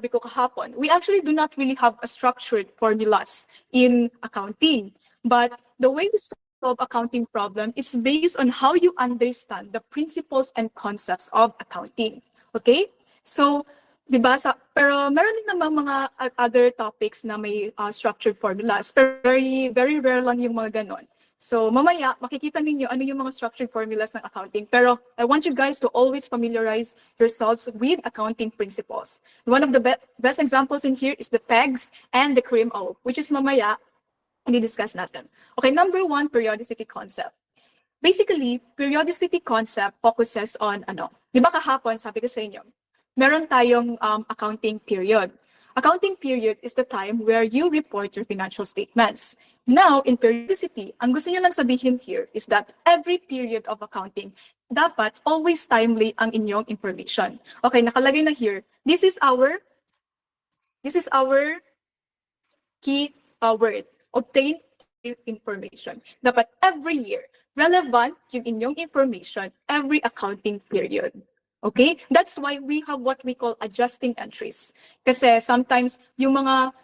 sabi ko kahapon, we actually do not really have a structured formulas in accounting. But the way we solve accounting problem is based on how you understand the principles and concepts of accounting. Okay? So, di ba, pero meron din namang mga other topics na may structured formulas. Pero very rare lang yung mga ganon. So mamaya, makikita ninyo ano yung mga structured formulas ng accounting. Pero I want you guys to always familiarize yourselves with accounting principles. One of the best examples in here is the PEGs and the CRIM-O, which is mamaya, i-discuss natin. Okay, number 1, periodicity concept. Basically, periodicity concept focuses on di ba kahapon, sabi ko sa inyo, meron tayong accounting period. Accounting period is the time where you report your financial statements. Now, in periodicity, ang gusto niyo lang sabihin here is that every period of accounting, dapat always timely ang inyong information. Okay, nakalagay na here. This is our key word. Obtain information. Dapat every year, relevant yung inyong information every accounting period. Okay? That's why we have what we call adjusting entries. Kasi sometimes yung mga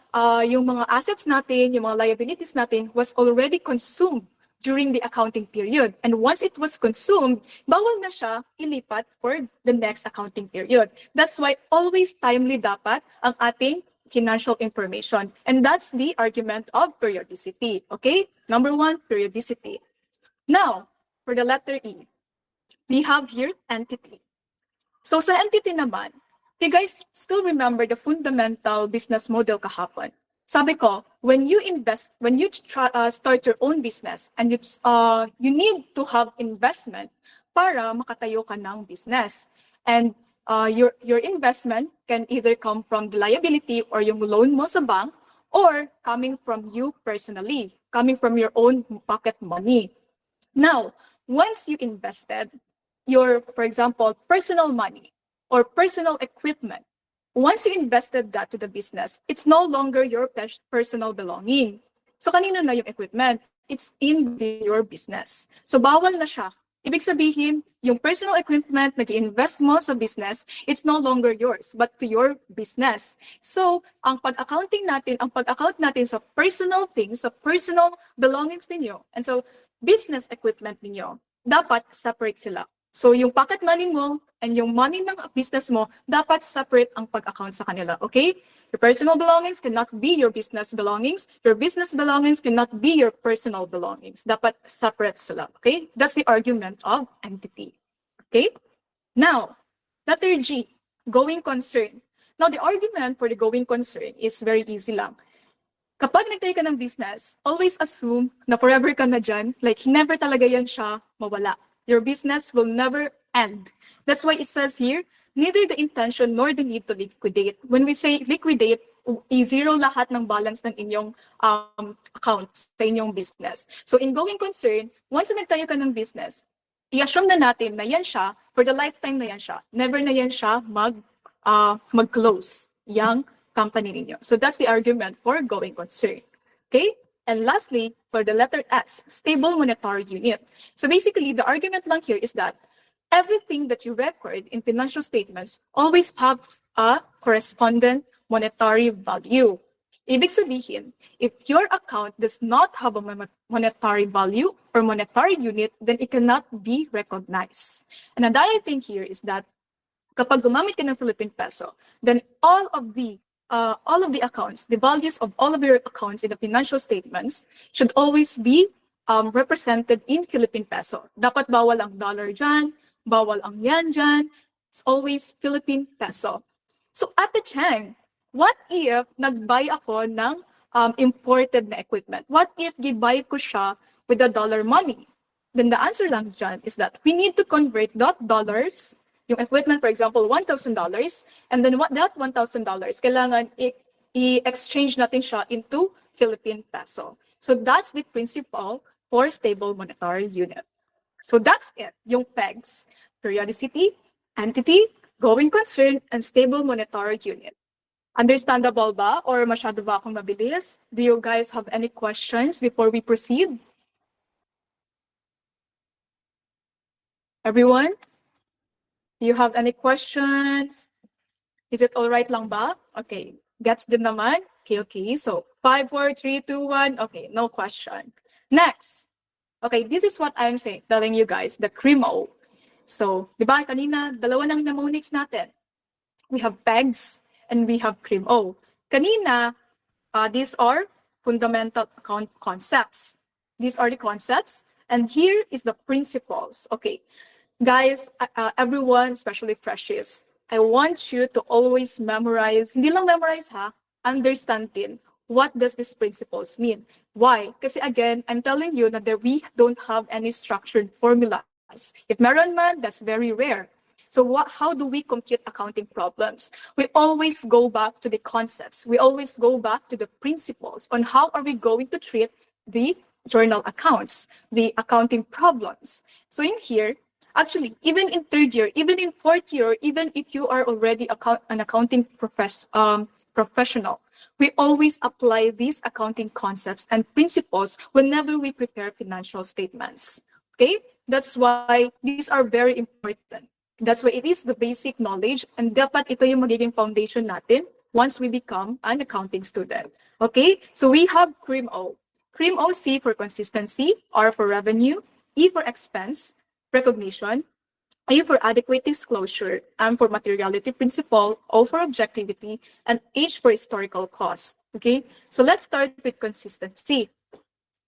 assets natin, yung mga liabilities natin was already consumed during the accounting period. And once it was consumed, bawal na siya ilipat for the next accounting period. That's why always timely dapat ang ating financial information. And that's the argument of periodicity. Okay? Number 1, periodicity. Now, for the letter E, we have here entity. So sa entity naman, you guys still remember the fundamental business model kahapon. Sabi ko, when you start your own business and you need to have investment para makatayo ka ng business. And your investment can either come from the liability or yung loan mo sa bank or coming from you personally, coming from your own pocket money. Now, once you invested your, for example, personal money or personal equipment, once you invested that to the business, it's no longer your personal belonging. So kanino na yung equipment? It's in your business. So bawal na siya. Ibig sabihin, yung personal equipment na i-invest mo sa business, it's no longer yours, but to your business. So, ang pag-account natin sa personal things, sa personal belongings ninyo, and so business equipment ninyo, dapat separate sila. So, yung pocket money mo and yung money ng business mo, dapat separate ang pag-account sa kanila, okay? Your personal belongings cannot be your business belongings. Your business belongings cannot be your personal belongings. Dapat separate sila, okay? That's the argument of entity, okay? Now, letter G, going concern. Now, the argument for the going concern is very easy lang. Kapag nagtayo ka ng business, always assume na forever ka na dyan, like never talaga yan siya mawala. Your business will never end. That's why it says here, neither the intention nor the need to liquidate. When we say liquidate, i-zero lahat ng balance ng inyong account sa inyong business. So in going concern, once nagtayo ka ng business, i-assume na natin na yan siya, for the lifetime na yan siya. Never na yan siya mag-close yung company ninyo. So that's the argument for going concern. Okay? And lastly, for the letter S, stable monetary unit. So basically, the argument lang here is that everything that you record in financial statements always has a correspondent monetary value. Ibig sabihin, if your account does not have a monetary value or monetary unit, then it cannot be recognized. And another thing here is that kapag gumamit ka ng Philippine peso, then all of the accounts, the values of all of your accounts in the financial statements should always be represented in Philippine peso. Dapat bawal ang dollar dyan, bawal ang yan dyan. It's always Philippine peso. So Ate Cheng, what if nag-buy ako ng imported na equipment? What if gibuy ko siya with the dollar money? Then the answer lang dyan is that we need to convert that dollars, yung equipment, for example, $1,000, and then that $1,000, kailangan i-exchange natin siya into Philippine peso. So that's the principle for stable monetary unit. So that's it, yung PEGs, periodicity, entity, going concern, and stable monetary unit. Understandable ba? Or masyado ba akong mabilis? Do you guys have any questions before we proceed? Everyone? Do you have any questions? Is it all right lang ba? Okay. Gets din naman? Okay, okay. So, 5, 4, 3, 2, 1. Okay, no question. Next. Okay, this is what I'm saying, telling you guys, the CRIMO. So, di ba kanina, dalawa ng mnemonics natin. We have PEGs and we have CRIMO. Kanina, these are fundamental account concepts. These are the concepts, and here is the principles. Okay, guys, everyone, especially freshies, I want you to always memorize, hindi lang memorize ha, understand din what does these principles mean. Why? Kasi again, I'm telling you that we don't have any structured formulas. If meron man, that's very rare. So how do we compute accounting problems? We always go back to the concepts. We always go back to the principles on how are we going to treat the journal accounts, the accounting problems. So in here, actually, even in third year, even in fourth year, even if you are already an accounting professional, we always apply these accounting concepts and principles whenever we prepare financial statements. Okay? That's why these are very important. That's why it is the basic knowledge, and dapat ito yung magiging foundation natin once we become an accounting student. Okay? So we have CRIMO. CRIMO, C for consistency, R for revenue, E for expense, recognition, A for adequate disclosure, M for materiality principle, O for objectivity, and H for historical cost. Okay? So let's start with consistency.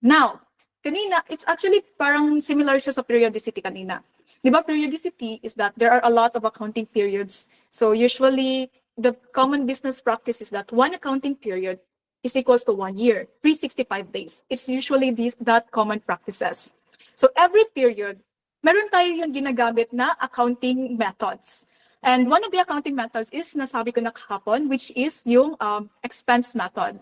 Now, kanina, it's actually parang similar siya sa periodicity kanina. Di ba, periodicity is that there are a lot of accounting periods. So usually, the common business practice is that one accounting period is equals to 1 year, 365 days. It's usually that common practices. So every period, meron tayo yung ginagamit na accounting methods. And one of the accounting methods is, nasabi ko na kahapon, which is yung expense method.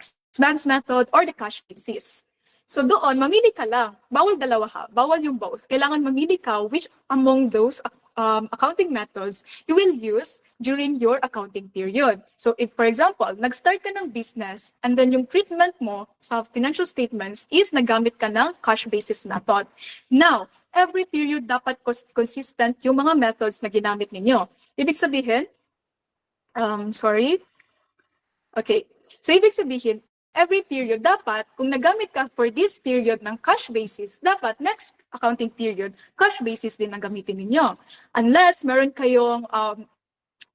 Expense method or the cash basis. So doon, mamili ka lang. Bawal dalawa ha. Bawal yung both. Kailangan mamili ka which among those accounting methods you will use during your accounting period. So if, for example, nag-start ka ng business and then yung treatment mo sa financial statements is nagamit ka ng cash basis method. Now, every period dapat consistent yung mga methods na ginamit ninyo. Ibig sabihin, Okay. So ibig sabihin, every period, dapat, kung nagamit ka for this period ng cash basis, dapat next accounting period, cash basis din ang gamitin ninyo. Unless meron kayong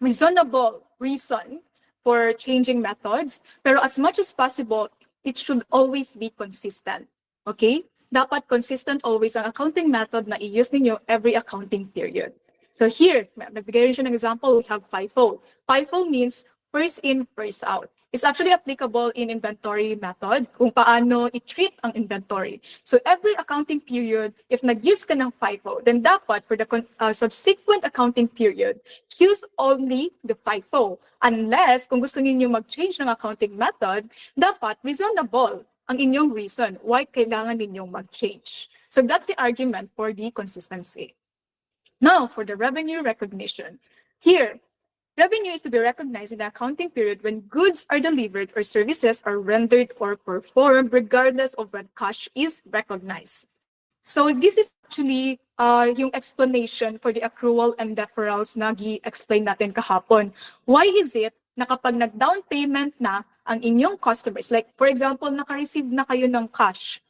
reasonable reason for changing methods, pero as much as possible, it should always be consistent. Okay? Dapat consistent always ang accounting method na i-use ninyo every accounting period. So here, nagbigay rin siya ng example, we have FIFO. FIFO means first in, first out. It's actually applicable in inventory method kung paano i-treat ang inventory. So every accounting period, if nag-use ka ng FIFO, then dapat for the subsequent accounting period, use only the FIFO. Unless kung gusto niyo mag-change ng accounting method, dapat reasonable ang inyong reason why kailangan ninyong mag-change. So that's the argument for the consistency. Now, for the revenue recognition. Here, revenue is to be recognized in the accounting period when goods are delivered or services are rendered or performed regardless of when cash is recognized. So this is actually yung explanation for the accrual and deferrals na gi-explain natin kahapon. Why is it na kapag nag-down payment na ang inyong customers, like for example, naka-receive na kayo ng cash,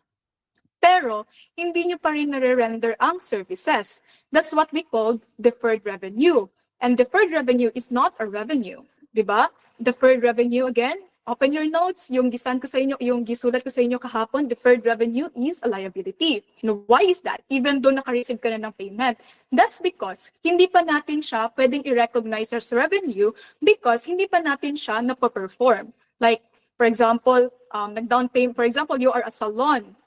pero hindi nyo pa rin nare-render ang services. That's what we call deferred revenue. And deferred revenue is not a revenue, di ba? Deferred revenue, again, open your notes, yung gisulat ko sa inyo kahapon, deferred revenue is a liability. You know, why is that? Even though naka-receive ka na ng payment, that's because hindi pa natin siya pwedeng i-recognize as revenue because hindi pa natin siya napaperform. Like, for example, nag-down payment, for example, you are a salon,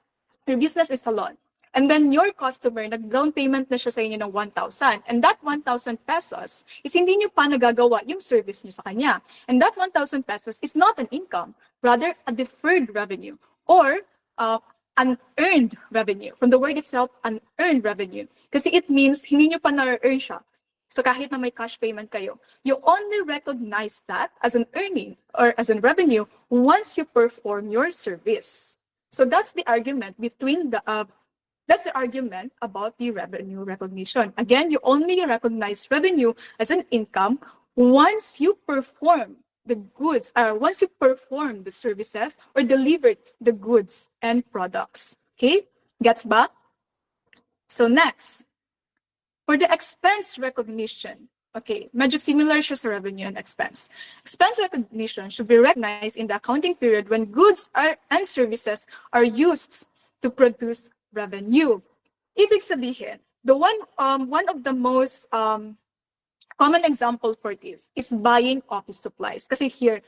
your business is salon. And then your customer, nag-down payment na siya sa inyo ng 1,000. And that 1,000 pesos is hindi nyo pa nagagawa yung service nyo sa kanya. And that 1,000 pesos is not an income, rather a deferred revenue or unearned revenue. From the word itself, unearned revenue. Kasi it means hindi nyo pa na-earn siya. So kahit na may cash payment kayo, you only recognize that as an earning or as a revenue once you perform your service. So that's the argument between that's the argument about the revenue recognition. Again, you only recognize revenue as an income once you perform the goods, once you perform the services or delivered the goods and products. Okay, gets ba? So next, for the expense recognition, okay, medyo similar siya sa revenue and expense. Expense recognition should be recognized in the accounting period when goods and services are used to produce revenue. Ibig sabihin, one of the most common example for this is buying office supplies. Kasi here,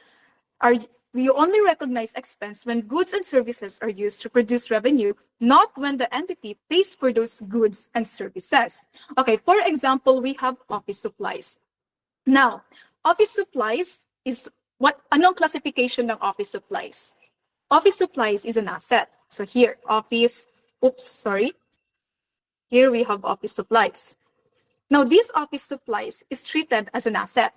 we only recognize expense when goods and services are used to produce revenue, not when the entity pays for those goods and services. Okay, for example, we have office supplies. Now, office supplies is anong classification ng office supplies? Office supplies is an asset. So here, here we have office supplies. Now, this office supplies is treated as an asset.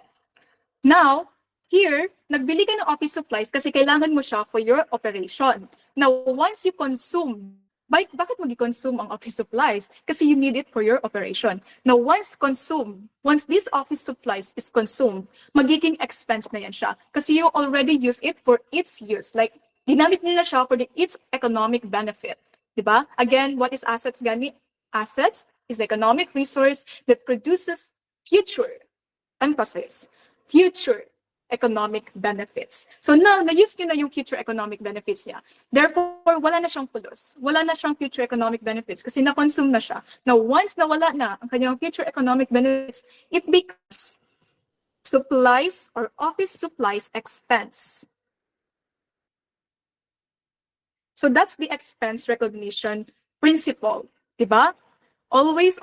Now, here, nagbili ka ng office supplies kasi kailangan mo siya for your operation. Now, once you consume, bakit mag-consume ang office supplies? Kasi you need it for your operation. Now, once this office supplies is consumed, magiging expense na yan siya. Kasi you already use it for its use. Like, ginamit nila siya for its economic benefit. Diba? Again, what is assets gani? Assets is economic resource that produces future economic benefits. So now, na-use nyo na yung future economic benefits niya. Therefore, wala na siyang pulos. Wala na siyang future economic benefits kasi na-consume na siya. Now, once nawala na ang kanyang future economic benefits, it becomes supplies or office supplies expense. So that's the expense recognition principle, diba? Always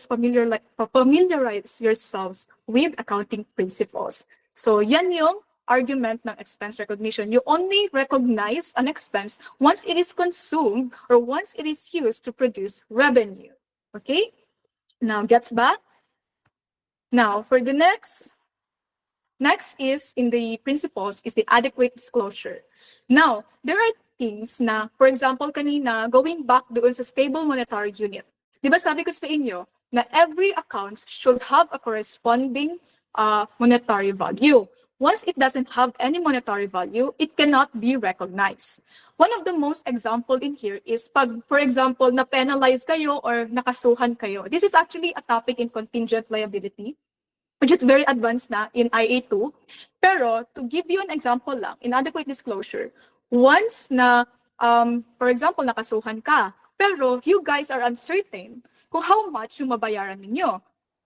familiarize yourselves with accounting principles. So yan yung argument ng expense recognition. You only recognize an expense once it is consumed or once it is used to produce revenue. Okay? Now, gets back? Now, for the next is in the principles is the adequate disclosure. Now, there are things na, for example, kanina, going back doon sa stable monetary unit. Di ba sabi ko sa inyo na every account should have a corresponding monetary value. Once it doesn't have any monetary value, it cannot be recognized. One of the most example in here is pag, for example, na-penalize kayo or nakasuhan kayo. This is actually a topic in contingent liability, which is very advanced na in IA2. Pero to give you an example lang, inadequate disclosure, once na, for example, nakasuhan ka, pero you guys are uncertain kung how much yung mabayaran ninyo.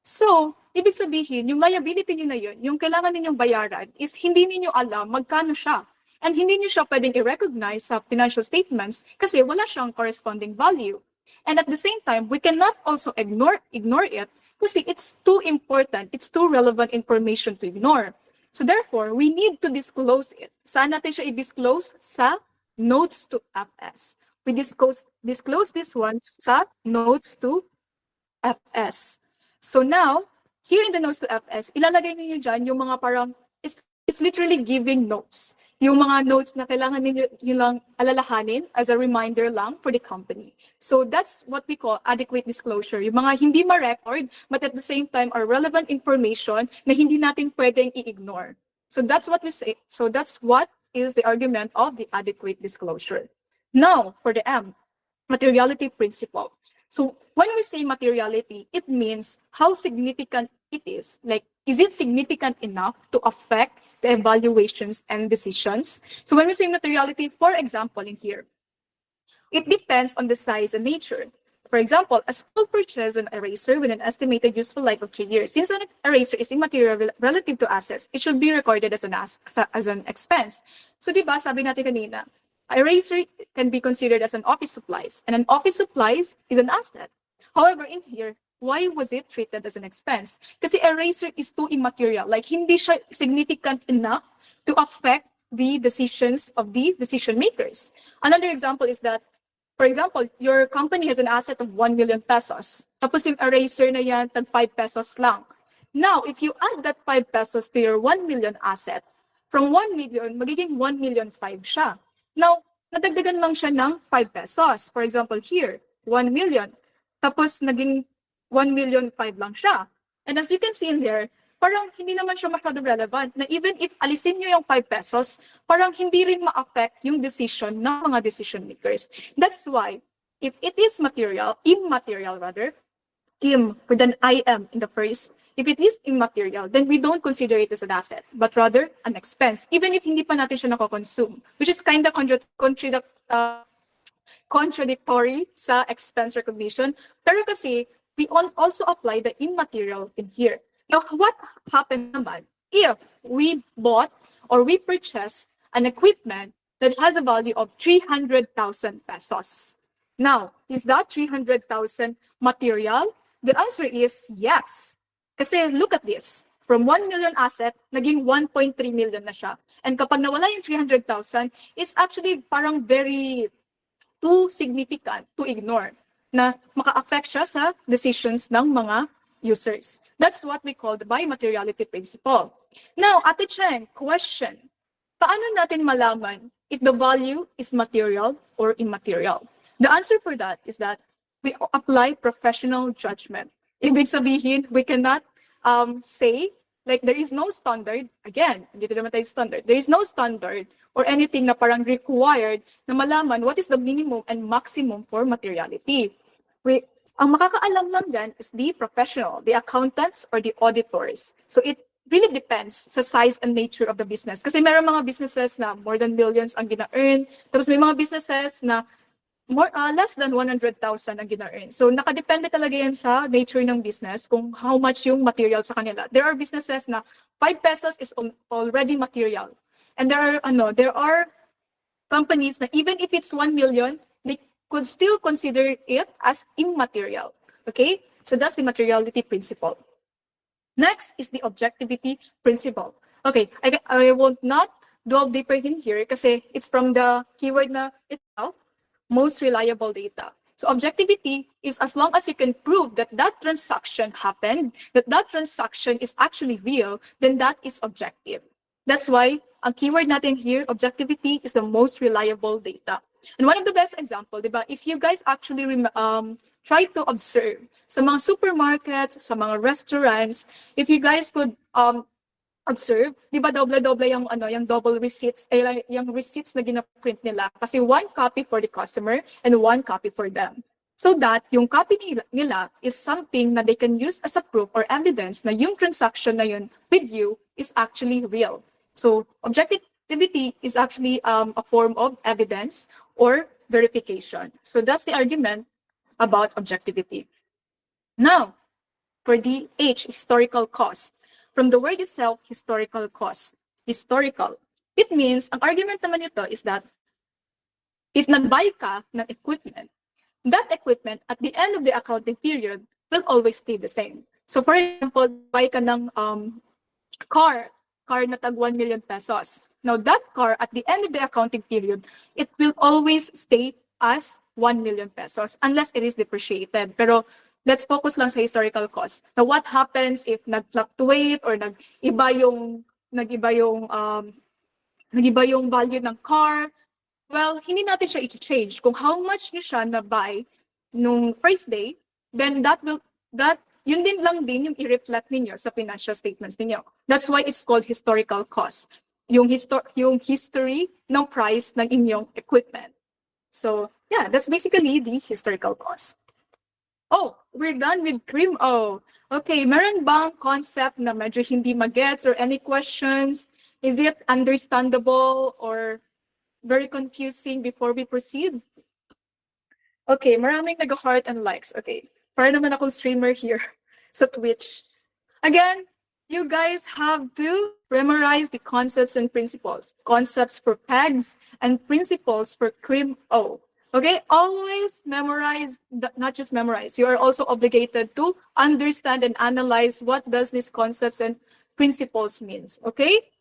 So, ibig sabihin, yung liability nyo na yun, yung kailangan ninyong bayaran is hindi ninyo alam magkano siya. And hindi nyo siya pwedeng i-recognize sa financial statements kasi wala siyang corresponding value. And at the same time, we cannot also ignore it kasi it's too important, it's too relevant information to ignore. So therefore, we need to disclose it. Saan natin siya i-disclose? Sa notes to FS. We disclose this one sa notes to FS. So now, here in the notes to FS, ilalagay niyo dyan yung mga parang, it's literally giving notes. Yung mga notes na kailangan niyo yung lang alalahanin as a reminder lang for the company. So that's what we call adequate disclosure. Yung mga hindi ma-record, but at the same time are relevant information na hindi natin pwedeng i-ignore. So that's what we say. So that's what is the argument of the adequate disclosure. Now, for the M, materiality principle. So when we say materiality, it means how significant it is. Like, is it significant enough to affect the evaluations and decisions? So when we say materiality, for example, in here, it depends on the size and nature. For example, a school purchased an eraser with an estimated useful life of 3 years. Since an eraser is immaterial relative to assets, it should be recorded as an expense. So diba, sabi natin kanina, eraser can be considered as an office supplies, and an office supplies is an asset. However, in here, why was it treated as an expense? Kasi eraser is too immaterial, like hindi siya significant enough to affect the decisions of the decision makers. Another example is that, for example, your company has an asset of 1 million pesos. Tapos yung eraser na yan, tag 5 pesos lang. Now, if you add that 5 pesos to your 1 million asset, from 1 million, magiging 1 million 5 siya. Now, nadagdagan lang siya ng 5 pesos. For example, here, 1 million. Tapos naging 1 million 5 lang siya. And as you can see in there, parang hindi naman siya masyadong relevant. Na even if alisin nyo yung 5 pesos, parang hindi rin ma-affect yung decision ng mga decision makers. That's why, if it is immaterial rather, with an IM in the first, if it is immaterial, then we don't consider it as an asset, but rather an expense, even if hindi pa natin siya nako-consume, which is kind of contradictory sa expense recognition. Pero kasi, we also apply the immaterial in here. Now, what happened naman if we bought or we purchased an equipment that has a value of 300,000 pesos? Now, is that 300,000 material? The answer is yes. Kasi look at this. From 1 million asset, naging 1.3 million na siya. And kapag nawala yung 300,000, it's actually parang very too significant to ignore na maka-affect siya sa decisions ng mga users. That's what we call the bimateriality principle. Now, Ate Cheng, question. Paano natin malaman if the value is material or immaterial? The answer for that is that we apply professional judgment. Ibig sabihin, we cannot say, like there is no standard, again, dito naman tayo standard, there is no standard or anything na parang required na malaman what is the minimum and maximum for materiality. Ang makakaalam lang dyan is the professional, the accountants or the auditors. So it really depends sa size and nature of the business. Kasi meron mga businesses na more than millions ang gina-earn, tapos may mga businesses na less than 100,000 ang gina-earn. So nakadepende talaga yan sa nature ng business kung how much yung material sa kanila. There are businesses na 5 pesos is already material. And there are companies na even if it's 1 million, they could still consider it as immaterial. Okay? So that's the materiality principle. Next is the objectivity principle. Okay, I will not delve deeper in here kasi it's from the keyword na itself, most reliable data. So objectivity is as long as you can prove that that transaction happened, that that transaction is actually real, then that is objective. That's why ang keyword natin here, objectivity, is the most reliable data. And one of the best example, diba, if you guys actually try to observe sa mga supermarkets, sa mga restaurants, if you guys could observe, di ba doble-doble yung double receipts, yung receipts na gina-print nila kasi one copy for the customer and one copy for them. So that yung copy nila is something na they can use as a proof or evidence na yung transaction na yun with you is actually real. So objectivity is actually a form of evidence or verification. So that's the argument about objectivity. Now, for the H, historical cost. From the word itself, historical cost. Historical. It means, ang argument naman nito is that if nag-buy ka ng equipment, that equipment at the end of the accounting period will always stay the same. So for example, buy ka ng car na tag 1 million pesos. Now that car at the end of the accounting period, it will always stay as 1 million pesos unless it is depreciated. Pero let's focus lang sa historical cost. Now, what happens if nag-fluctuate or nag-iba yung value ng car? Well, hindi natin siya i-change. Kung how much niyo siya na-buy nung first day, then yun din lang din yung i-reflect ninyo sa financial statements ninyo. That's why it's called historical cost. Yung history ng price ng inyong equipment. So, yeah, that's basically the historical cost. Oh, we're done with CRIM. Oh, okay. Meron bang concept na medyo hindi magets or any questions? Is it understandable or very confusing before we proceed? Okay, maraming nag-heart and likes. Okay, para naman akong streamer here sa Twitch. Again, you guys have to memorize the concepts and principles. Concepts for PEGs and principles for CRIM-O. Okay, always memorize, not just memorize. You are also obligated to understand and analyze what does these concepts and principles means. Okay?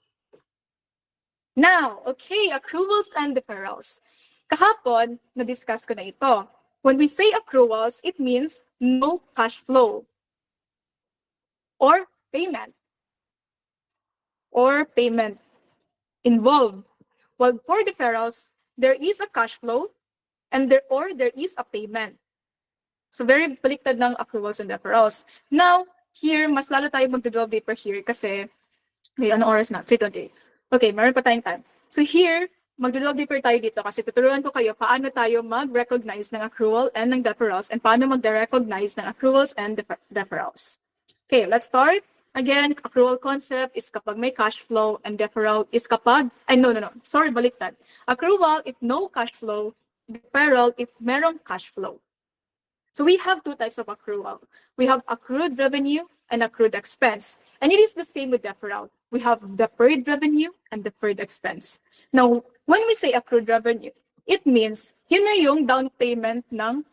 Now, okay, accruals and deferrals. Kahapon, na-discuss ko na ito. When we say accruals, it means no cash flow or payment involved. While for deferrals, there is a cash flow and there is a payment. So very baliktad ng accruals and deferrals. Now, here, mas lalo tayo mag-delve deeper here kasi, may anong oras na? 3:28. Okay, meron pa tayong time. So here, mag-delve deeper tayo dito kasi tuturuan ko kayo paano tayo mag-recognize ng accrual and ng deferrals and paano mag-recognize ng accruals and deferrals. Okay, let's start. Again, accrual concept is kapag may cash flow and deferral is kapag, no. Sorry, baliktad. Accrual if no cash flow, deferral if merong cash flow. So we have two types of accrual. We have accrued revenue and accrued expense. And it is the same with deferral. We have deferred revenue and deferred expense. Now, when we say accrued revenue, it means yun na yung down payment ng,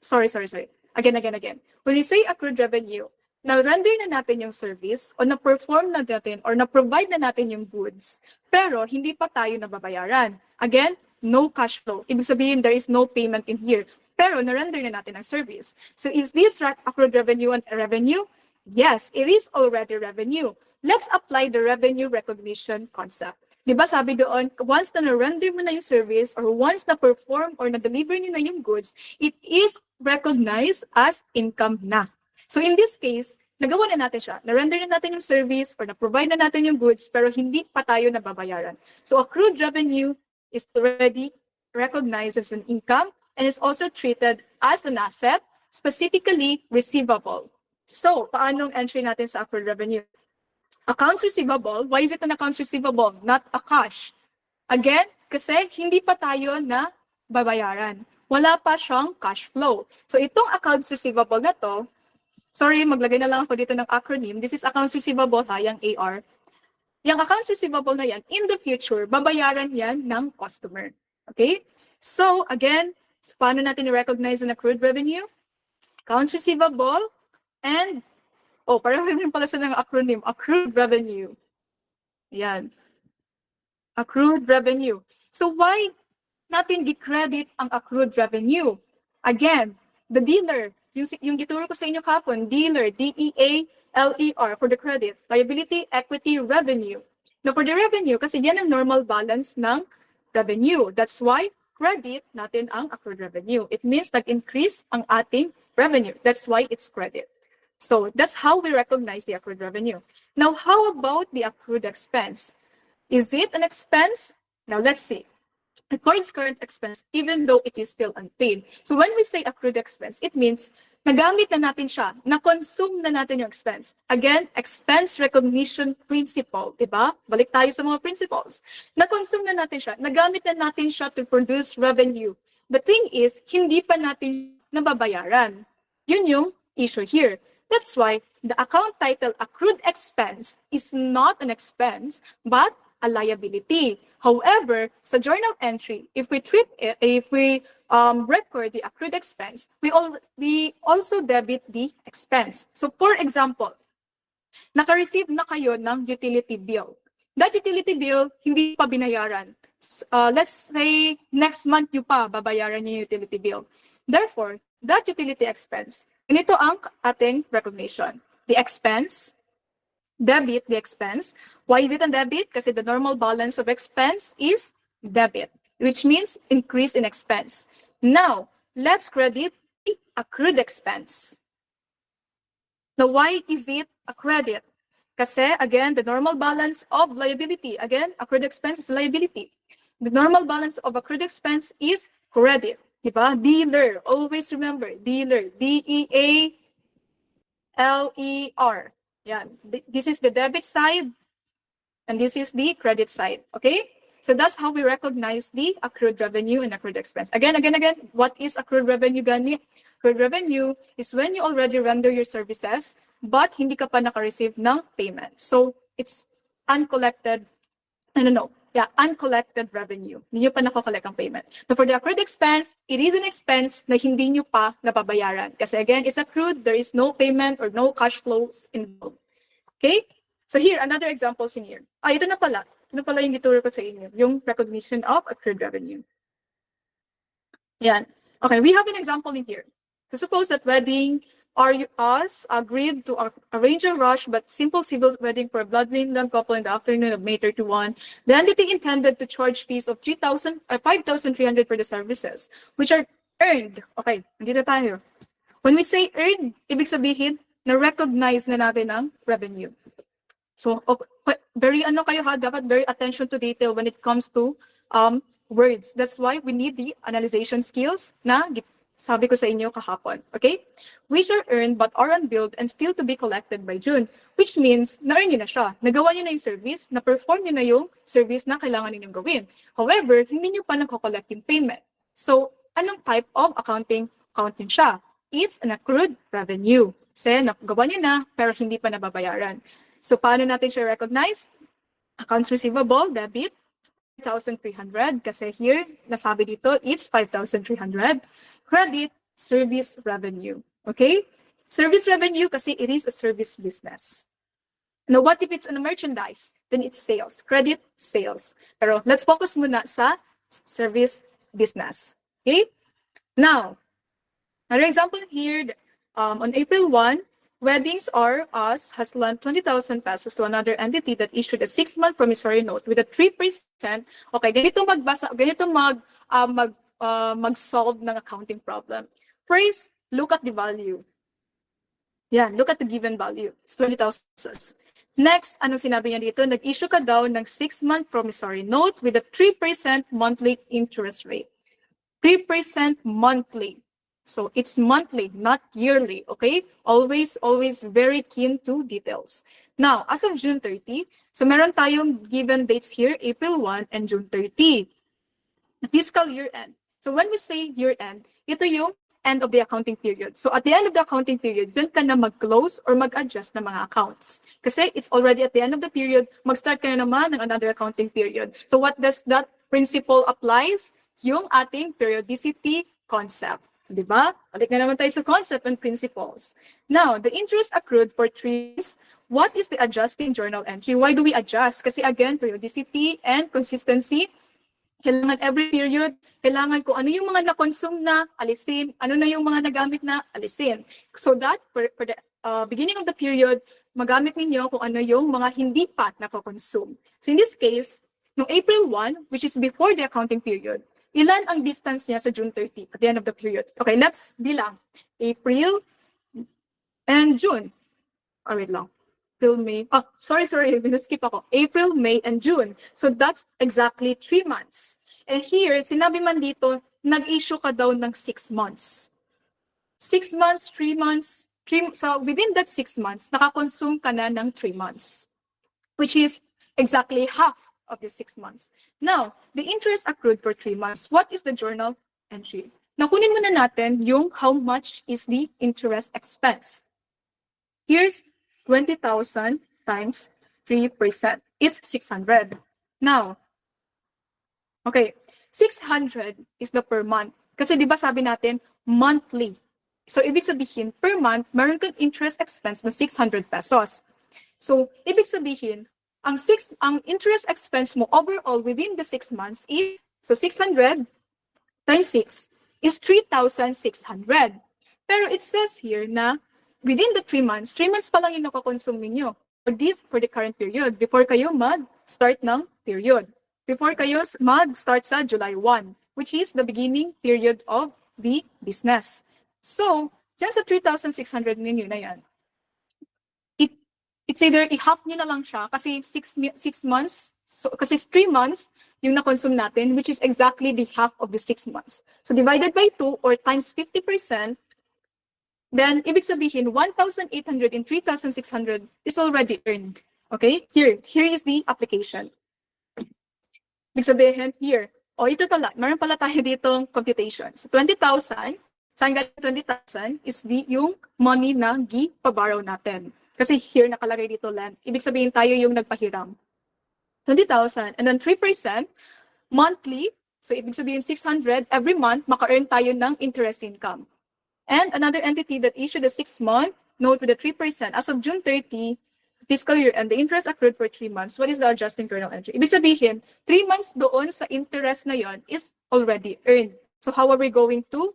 sorry. Again. When we say accrued revenue, na-render na natin yung service o na-perform na natin or na-provide na natin yung goods, pero hindi pa tayo nababayaran. Again, no cash flow. Ibig sabihin, there is no payment in here. Pero na-render na natin ang service. So is this accrued revenue and revenue? Yes, it is already revenue. Let's apply the revenue recognition concept. Diba sabi doon, once na na-render mo na yung service or once na-perform or na-deliver nyo na yung goods, it is recognized as income na. So in this case, nagawa na natin siya. Na-render na natin yung service or na-provide na natin yung goods pero hindi pa tayo nababayaran. So accrued revenue is already recognized as an income and is also treated as an asset, specifically receivable. So, paanong entry natin sa accrued revenue? Accounts receivable, why is it an accounts receivable, not a cash? Again, kasi hindi pa tayo na babayaran. Wala pa siyang cash flow. So itong accounts receivable na to, sorry, maglagay na lang ako dito ng acronym. This is accounts receivable, yung AR. Yung accounts receivable na yan, in the future, babayaran yan ng customer. Okay? So again, paano natin i-recognize an accrued revenue? Accounts receivable and pareho rin pala sa ng acronym, accrued revenue. Yan. Accrued revenue. So why natin gi-credit ang accrued revenue? Again, the dealer, yung gituro ko sa inyo kapon, dealer, D-E-A-L-E-R for the credit, liability, equity, revenue. Now for the revenue, kasi yan ang normal balance ng revenue. That's why credit natin ang accrued revenue. It means nag-increase ang ating revenue. That's why it's credit. So that's how we recognize the accrued revenue. Now, how about the accrued expense? Is it an expense? Now, let's see. Records current expense even though it is still unpaid. So when we say accrued expense, it means nagamit na natin siya, na-consume na natin yung expense. Again, expense recognition principle, diba? Balik tayo sa mga principles. Na-consume na natin siya, nagamit na natin siya to produce revenue. The thing is, hindi pa natin nababayaran. Yun yung issue here. That's why the account title accrued expense is not an expense, but a liability. However, sa journal entry, if we record the accrued expense, we also debit the expense. So for example, naka-receive na kayo ng utility bill. That utility bill, hindi pa binayaran. Let's say, next month nyo pa babayaran yung utility bill. Therefore, that utility expense, ganito ang ating recognition. The expense, debit the expense. Why is it a debit? Kasi the normal balance of expense is debit, which means increase in expense. Now, let's credit the accrued expense. Now, why is it a credit? Kasi, again, the normal balance of liability. Again, accrued expense is liability. The normal balance of accrued expense is credit. Diba? Dealer. Always remember, dealer. D-E-A-L-E-R. Yan. This is the debit side, and this is the credit side. Okay? So that's how we recognize the accrued revenue and accrued expense. Again, what is accrued revenue, gani? Accrued revenue is when you already render your services, but hindi ka pa naka-receive ng payment. So it's uncollected, uncollected revenue. Hindi nyo pa nakakollect ang payment. But for the accrued expense, it is an expense na hindi nyo pa nababayaran. Kasi again, it's accrued, there is no payment or no cash flows involved. Okay? So here, another example in here. Ito na pala. Ito na pala yung ituro ko sa inyo. Yung recognition of accrued revenue. Yan. Okay, we have an example in here. So suppose that wedding us agreed to arrange a rush but simple civil wedding for a bloodline couple in the afternoon of May 31. The entity intended to charge fees of 5,300 for the services, which are earned. Okay, hindi na tayo. When we say earned, ibig sabihin, na-recognize na natin ang revenue. So, very kayo ha, dapat very attention to detail when it comes to words. That's why we need the analyzation skills na sabi ko sa inyo kahapon, okay? Which are earned but are unbilled and still to be collected by June, which means na-earn nyo na siya. Nagawa nyo na yung service, na-perform nyo na yung service na kailangan ninyong gawin. However, hindi nyo pa nako-collect yung payment. So, anong type of accounting siya? It's an accrued revenue. Kasi nagawa nyo na, pero hindi pa nababayaran. So, paano natin siya recognize? Accounts receivable, debit, 5,300. Kasi here, nasabi dito, it's 5,300. Credit, service revenue. Okay? Service revenue kasi it is a service business. Now, what if it's on a merchandise? Then it's sales. Credit, sales. Pero let's focus muna sa service business. Okay? Now, another example here, on April 1, Weddings R Us has lent 20,000 pesos to another entity that issued a 6-month promissory note with a 3%. Okay, ganito mag-solve ng accounting problem. First, look at the value. Yeah, look at the given value. It's 20,000 pesos. Next, anong sinabi niya dito? Nag-issue ka daw ng 6-month promissory note with a 3% monthly interest rate. 3% monthly. So it's monthly, not yearly, okay? Always very keen to details. Now, as of June 30, so meron tayong given dates here, April 1 and June 30. Fiscal year end. So when we say year end, ito yung end of the accounting period. So at the end of the accounting period, dyan ka na mag-close or mag-adjust ng mga accounts. Kasi it's already at the end of the period, mag-start ka na naman ng another accounting period. So what does that principle applies? Yung ating periodicity concept. Diba? Balik na naman tayo sa concept and principles. Now, the interest accrued for 3 months, what is the adjusting journal entry? Why do we adjust? Kasi again, periodicity and consistency, kailangan every period, kailangan kung ano yung mga na-consume na, alisin, ano na yung mga nagamit na, alisin. So that, for the beginning of the period, magamit ninyo kung ano yung mga hindi pa na-consume. So in this case, no April 1, which is before the accounting period, ilan ang distance niya sa June 30 at the end of the period? Okay, let's bilang. April and June. Oh, wait lang. April, May. Oh, sorry, skip ako. April, May, and June. So that's exactly 3 months. And here, sinabi man dito, nag-issue ka daw ng 6 months. 6 months, 3 months, so within that 6 months, nakakonsume ka na ng 3 months, which is exactly half of the 6 months. Now, the interest accrued for 3 months, what is the journal entry? Nakunin muna natin yung how much is the interest expense. Here's 20,000 times 3%. It's 600. Now, okay, 600 is the per month. Kasi di ba sabi natin, monthly. So, ibig sabihin, per month, meron kang interest expense na 600 pesos. So, ibig sabihin, ang interest expense mo overall within the 6 months is, so 600 times 6 is 3,600. Pero it says here na within the 3 months pa lang yung nakakonsume ninyo for the current period before kayo mag-start ng period. Before kayo mag-start sa July 1, which is the beginning period of the business. So, dyan sa 3,600 ninyo na yan, it's either i-half nyo na lang siya kasi 6 months, so, kasi 3 months yung na-consume natin, which is exactly the half of the 6 months. So, divided by 2 or times 50%, then, ibig sabihin, 1,800 and 3,600 is already earned. Okay? Here is the application. Ibig sabihin, here. O, ito pala. Meron pala tayo ditong computation. So, 20,000, saan galing 20,000 is yung money na gi-paborrow natin. Kasi here, nakalagay dito land. Ibig sabihin, tayo yung nagpahiram. 20,000. And then 3% monthly. So, ibig sabihin, 600 every month, maka-earn tayo ng interest income. And another entity that issued a 6-month note with a 3% as of June 30 fiscal year and the interest accrued for 3 months. What is the adjusting journal entry? Ibig sabihin, 3 months doon sa interest na yon is already earned. So how are we going to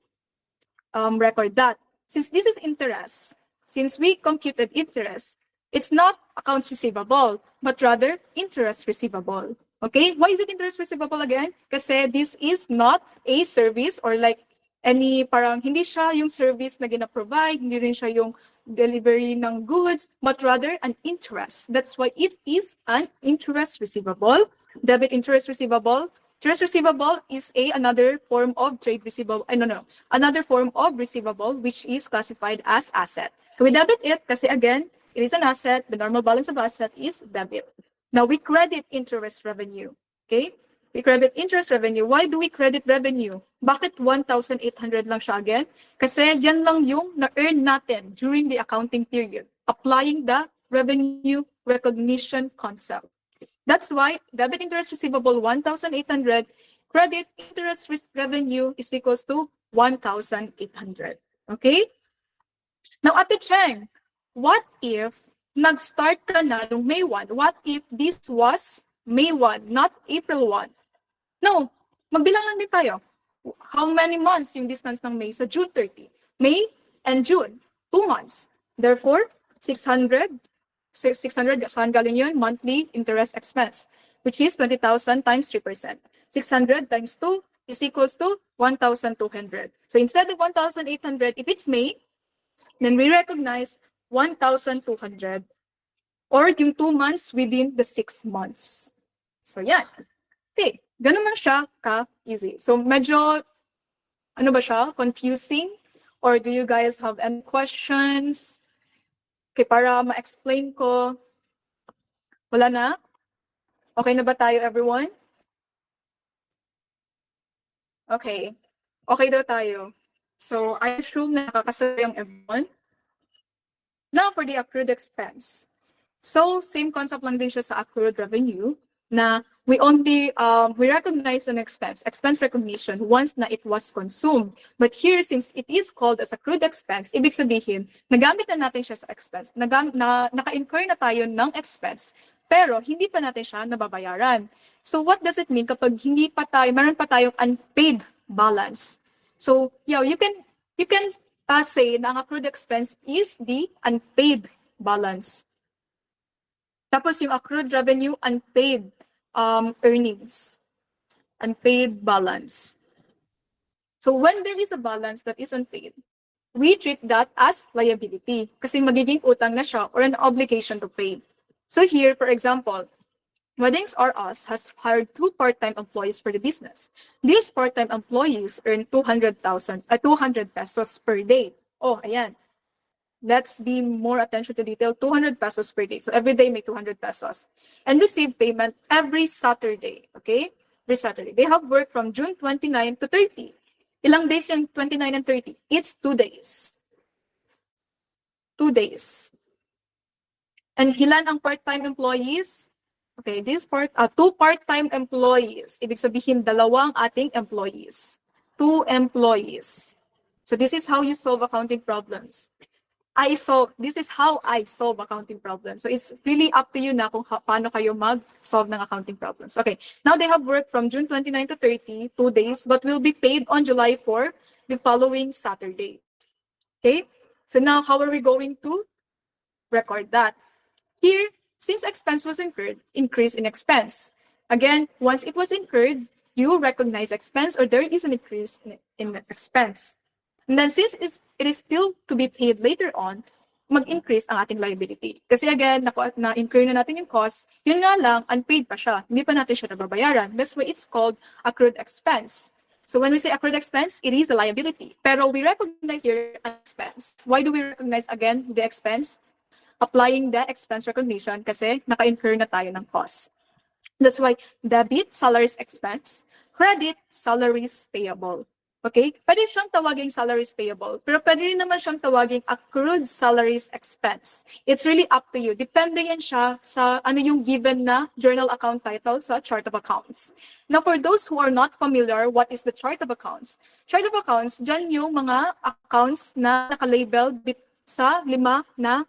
record that? Since this is interest, since we computed interest, it's not accounts receivable, but rather interest receivable. Okay? Why is it interest receivable again? Kasi this is not a service or like any parang hindi siya yung service na gina-provide, hindi rin siya yung delivery ng goods, but rather an interest. That's why it is an interest receivable. Debit interest receivable. Interest receivable is another form of trade receivable. Another form of receivable which is classified as asset. So we debit it kasi again, it is an asset. The normal balance of asset is debit. Now we credit interest revenue. Okay? We credit interest revenue. Why do we credit revenue? Bakit 1,800 lang siya again? Kasi yan lang yung na-earn natin during the accounting period, applying the revenue recognition concept. That's why debit interest receivable 1,800, credit interest revenue is equals to 1,800. Okay? Now, Ate Cheng, what if nag-start ka na noong May 1? What if this was May 1, not April 1? No, magbilang lang din tayo. How many months yung distance ng May sa June 30? May and June, 2 months. Therefore, 600, saan galing yun? Monthly interest expense, which is 20,000 times 3%. 600 times 2 is equals to 1,200. So instead of 1,800, if it's May, then we recognize 1,200 or yung 2 months within the 6 months. So yan. Okay, ganun lang siya ka-easy. So medyo, ano ba siya, confusing? Or do you guys have any questions? Okay, para ma-explain ko. Wala na? Okay na ba tayo, everyone? Okay. Okay daw tayo. So I assume na nakakasaya yung everyone. Now for the accrued expense. So same concept lang din siya sa accrued revenue na we only we recognize an expense recognition once na it was consumed. But here, since it is called as accrued expense, ibig sabihin, nagamit na natin siya sa expense, naka-incur na tayo ng expense, pero hindi pa natin siya nababayaran. So what does it mean kapag hindi pa tayo, meron pa tayong unpaid balance? So yeah, you can say na ang accrued expense is the unpaid balance. Tapos yung accrued revenue, unpaid earnings, unpaid balance. So when there is a balance that is unpaid, we treat that as liability kasi magiging utang na siya or an obligation to pay. So here, for example, Weddings R Us has hired 2 part-time employees for the business. These part-time employees earn 200 pesos per day. Oh, ayan. Let's be more attention to detail, 200 pesos per day. So every day may 200 pesos. And receive payment every Saturday, okay? Every Saturday. They have worked from June 29 to 30. Ilang days yung 29 and 30? It's 2 days. 2 days. And ilan ang part-time employees? Okay, this 2 part-time employees. Ibig sabihin, 2 ating employees. 2 employees. So this is how you solve accounting problems. This is how I solve accounting problems. So it's really up to you na kung paano kayo mag-solve ng accounting problems. Okay, now they have worked from June 29 to 30, 2 days, but will be paid on July 4, the following Saturday. Okay, so now how are we going to record that? Here, since expense was incurred, increase in expense. Again, once it was incurred, you recognize expense or there is an increase in expense. And then since it is still to be paid later on, mag-increase ang ating liability. Kasi again, na-incur na natin yung cost, yun nga lang, unpaid pa siya. Hindi pa natin siya nababayaran. That's why it's called accrued expense. So when we say accrued expense, it is a liability. Pero we recognize here an expense. Why do we recognize again the expense? Applying the expense recognition kasi naka-incur na tayo ng cost. That's why debit, salaries expense, credit, salaries payable. Okay? Pwede siyang tawaging salaries payable, pero pwede rin naman siyang tawaging accrued salaries expense. It's really up to you. Depende yan siya sa ano yung given na journal account title sa chart of accounts. Now, for those who are not familiar, what is the chart of accounts? Chart of accounts, dyan yung mga accounts na nakalabel sa 5 na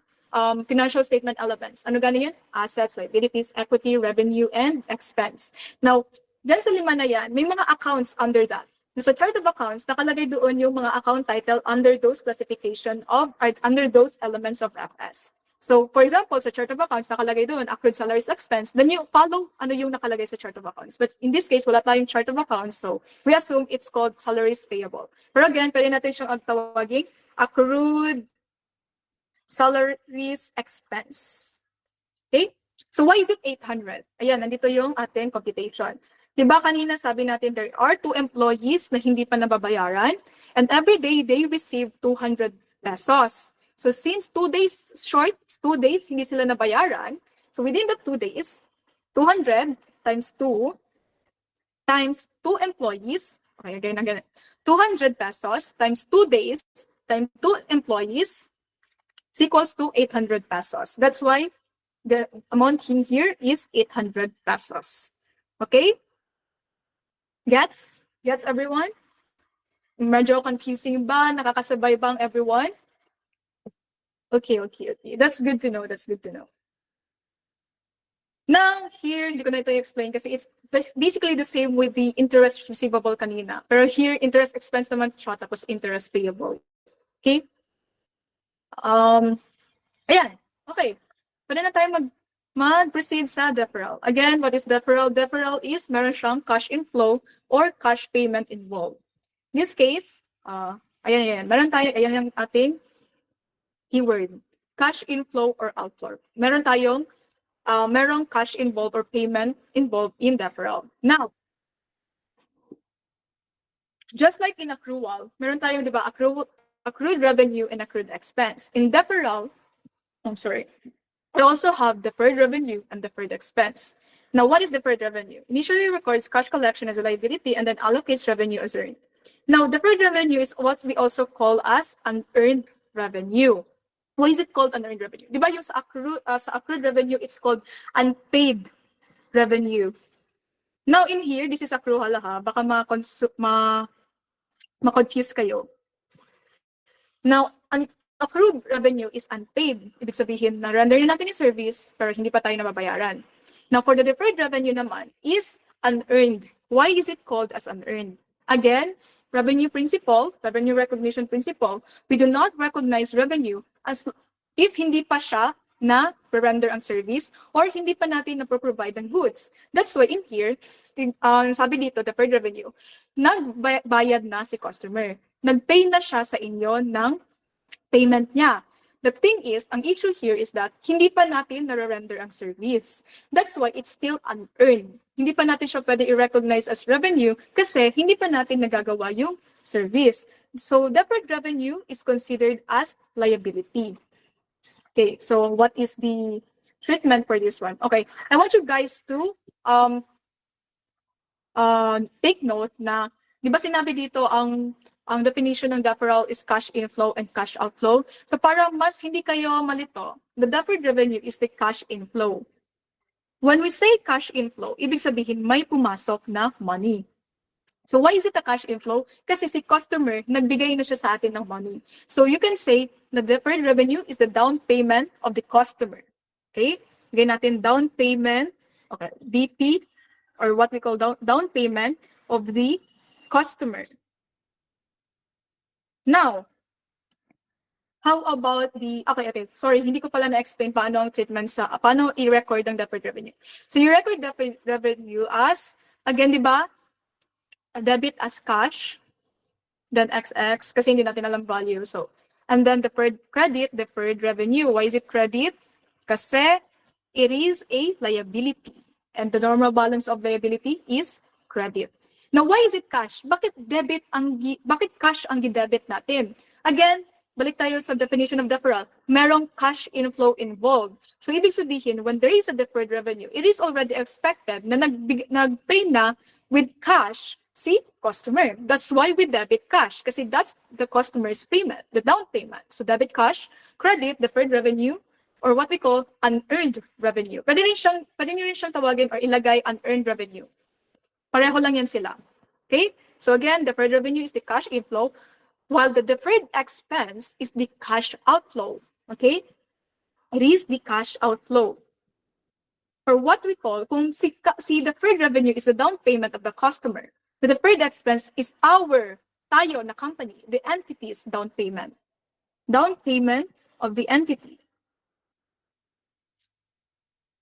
financial statement elements. Ano gano'n yan? Assets, liabilities, equity, revenue, and expense. Now, dyan sa 5 na yan, may mga accounts under that. Sa chart of accounts, nakalagay doon yung mga account title under those classification of, or under those elements of FS. So, for example, sa chart of accounts, nakalagay doon, accrued salaries expense, then you follow ano yung nakalagay sa chart of accounts. But in this case, wala tayong chart of accounts, so we assume it's called salaries payable. Pero again, pwede natin siyang tawagin accrued salaries expense. Okay? So why is it 800? Ayan, nandito yung ating computation. Diba kanina sabi natin there are 2 employees na hindi pa nababayaran and every day they receive 200 pesos. So since 2 days short, 2 days hindi sila nabayaran, so within the 2 days, 200 times 2 times 2 employees, okay, again, 200 pesos times 2 days times 2 employees is equals to 800 pesos. That's why the amount in here is 800 pesos. Okay? Gets? Gets everyone? Medyo confusing ba? Nakakasabay bang everyone? Okay. That's good to know. That's good to know. Now, here, hindi ko na ito i-explain kasi it's basically the same with the interest receivable kanina. Pero here, interest expense naman siya, tapos interest payable. Okay? Ayan. Okay. Pwede na tayo mag-proceed sa deferral. Again, what is deferral? Deferral is meron siyang cash inflow or cash payment involved. In this case, ayan. Meron tayo, ayan yung ating keyword. Cash inflow or outflow. Meron tayong merong cash involved or payment involved in deferral. Now, just like in accrual, meron tayong, di ba, accrued revenue and accrued expense. In deferral, we also have deferred revenue and deferred expense. Now, what is deferred revenue? Initially records cash collection as a liability and then allocates revenue as earned. Now, deferred revenue is what we also call as unearned revenue. Why is it called unearned revenue? Di ba yung sa accrued revenue, it's called unpaid revenue. Now, in here, this is accrual ha. Baka ma-confuse kayo. Now, accrued revenue is unpaid. Ibig sabihin, na-render natin yung service, pero hindi pa tayo nababayaran. Now, for the deferred revenue naman is unearned. Why is it called as unearned? Again, revenue principle, revenue recognition principle, we do not recognize revenue as if hindi pa siya na render ang service or hindi pa natin na-provide ng goods. That's why in here, sabi dito, deferred revenue, nagbayad na si customer. Nag-pay na siya sa inyo ng payment niya. The thing is, ang issue here is that hindi pa natin na-render ang service. That's why it's still unearned. Hindi pa natin siya pwede i-recognize as revenue kasi hindi pa natin nagagawa yung service. So, deferred revenue is considered as liability. Okay, so what is the treatment for this one? Okay, I want you guys to take note na, di ba sinabi dito ang definition ng deferral is cash inflow and cash outflow. So para mas hindi kayo malito, the deferred revenue is the cash inflow. When we say cash inflow, ibig sabihin may pumasok na money. So why is it a cash inflow? Kasi si customer, nagbigay na siya sa atin ng money. So you can say the deferred revenue is the down payment of the customer. Okay? Bigay natin down payment, okay, DP, or what we call down payment of the customer. Now, how about okay, sorry, hindi ko pala na-explain paano ang treatment paano i-record ang deferred revenue. So you record deferred revenue as, again, di ba, debit as cash, then XX, kasi hindi natin alam value. So, and then deferred credit, deferred revenue. Why is it credit? Kasi it is a liability. And the normal balance of liability is credit. Now, why is it cash? Bakit cash ang gidebit natin? Again, balik tayo sa definition of deferral. Merong cash inflow involved. So, ibig sabihin, when there is a deferred revenue, it is already expected na nag-pay na with cash si customer. That's why we debit cash. Kasi that's the customer's payment, the down payment. So, debit cash, credit, deferred revenue, or what we call unearned revenue. Pwede rin siyang tawagin or ilagay unearned revenue. Pareho lang yan sila. Okay? So again, deferred revenue is the cash inflow, while the deferred expense is the cash outflow. Okay? It is the cash outflow. Or what we call, kung si deferred revenue is the down payment of the customer, the deferred expense is tayo na company, the entity's down payment. Down payment of the entity.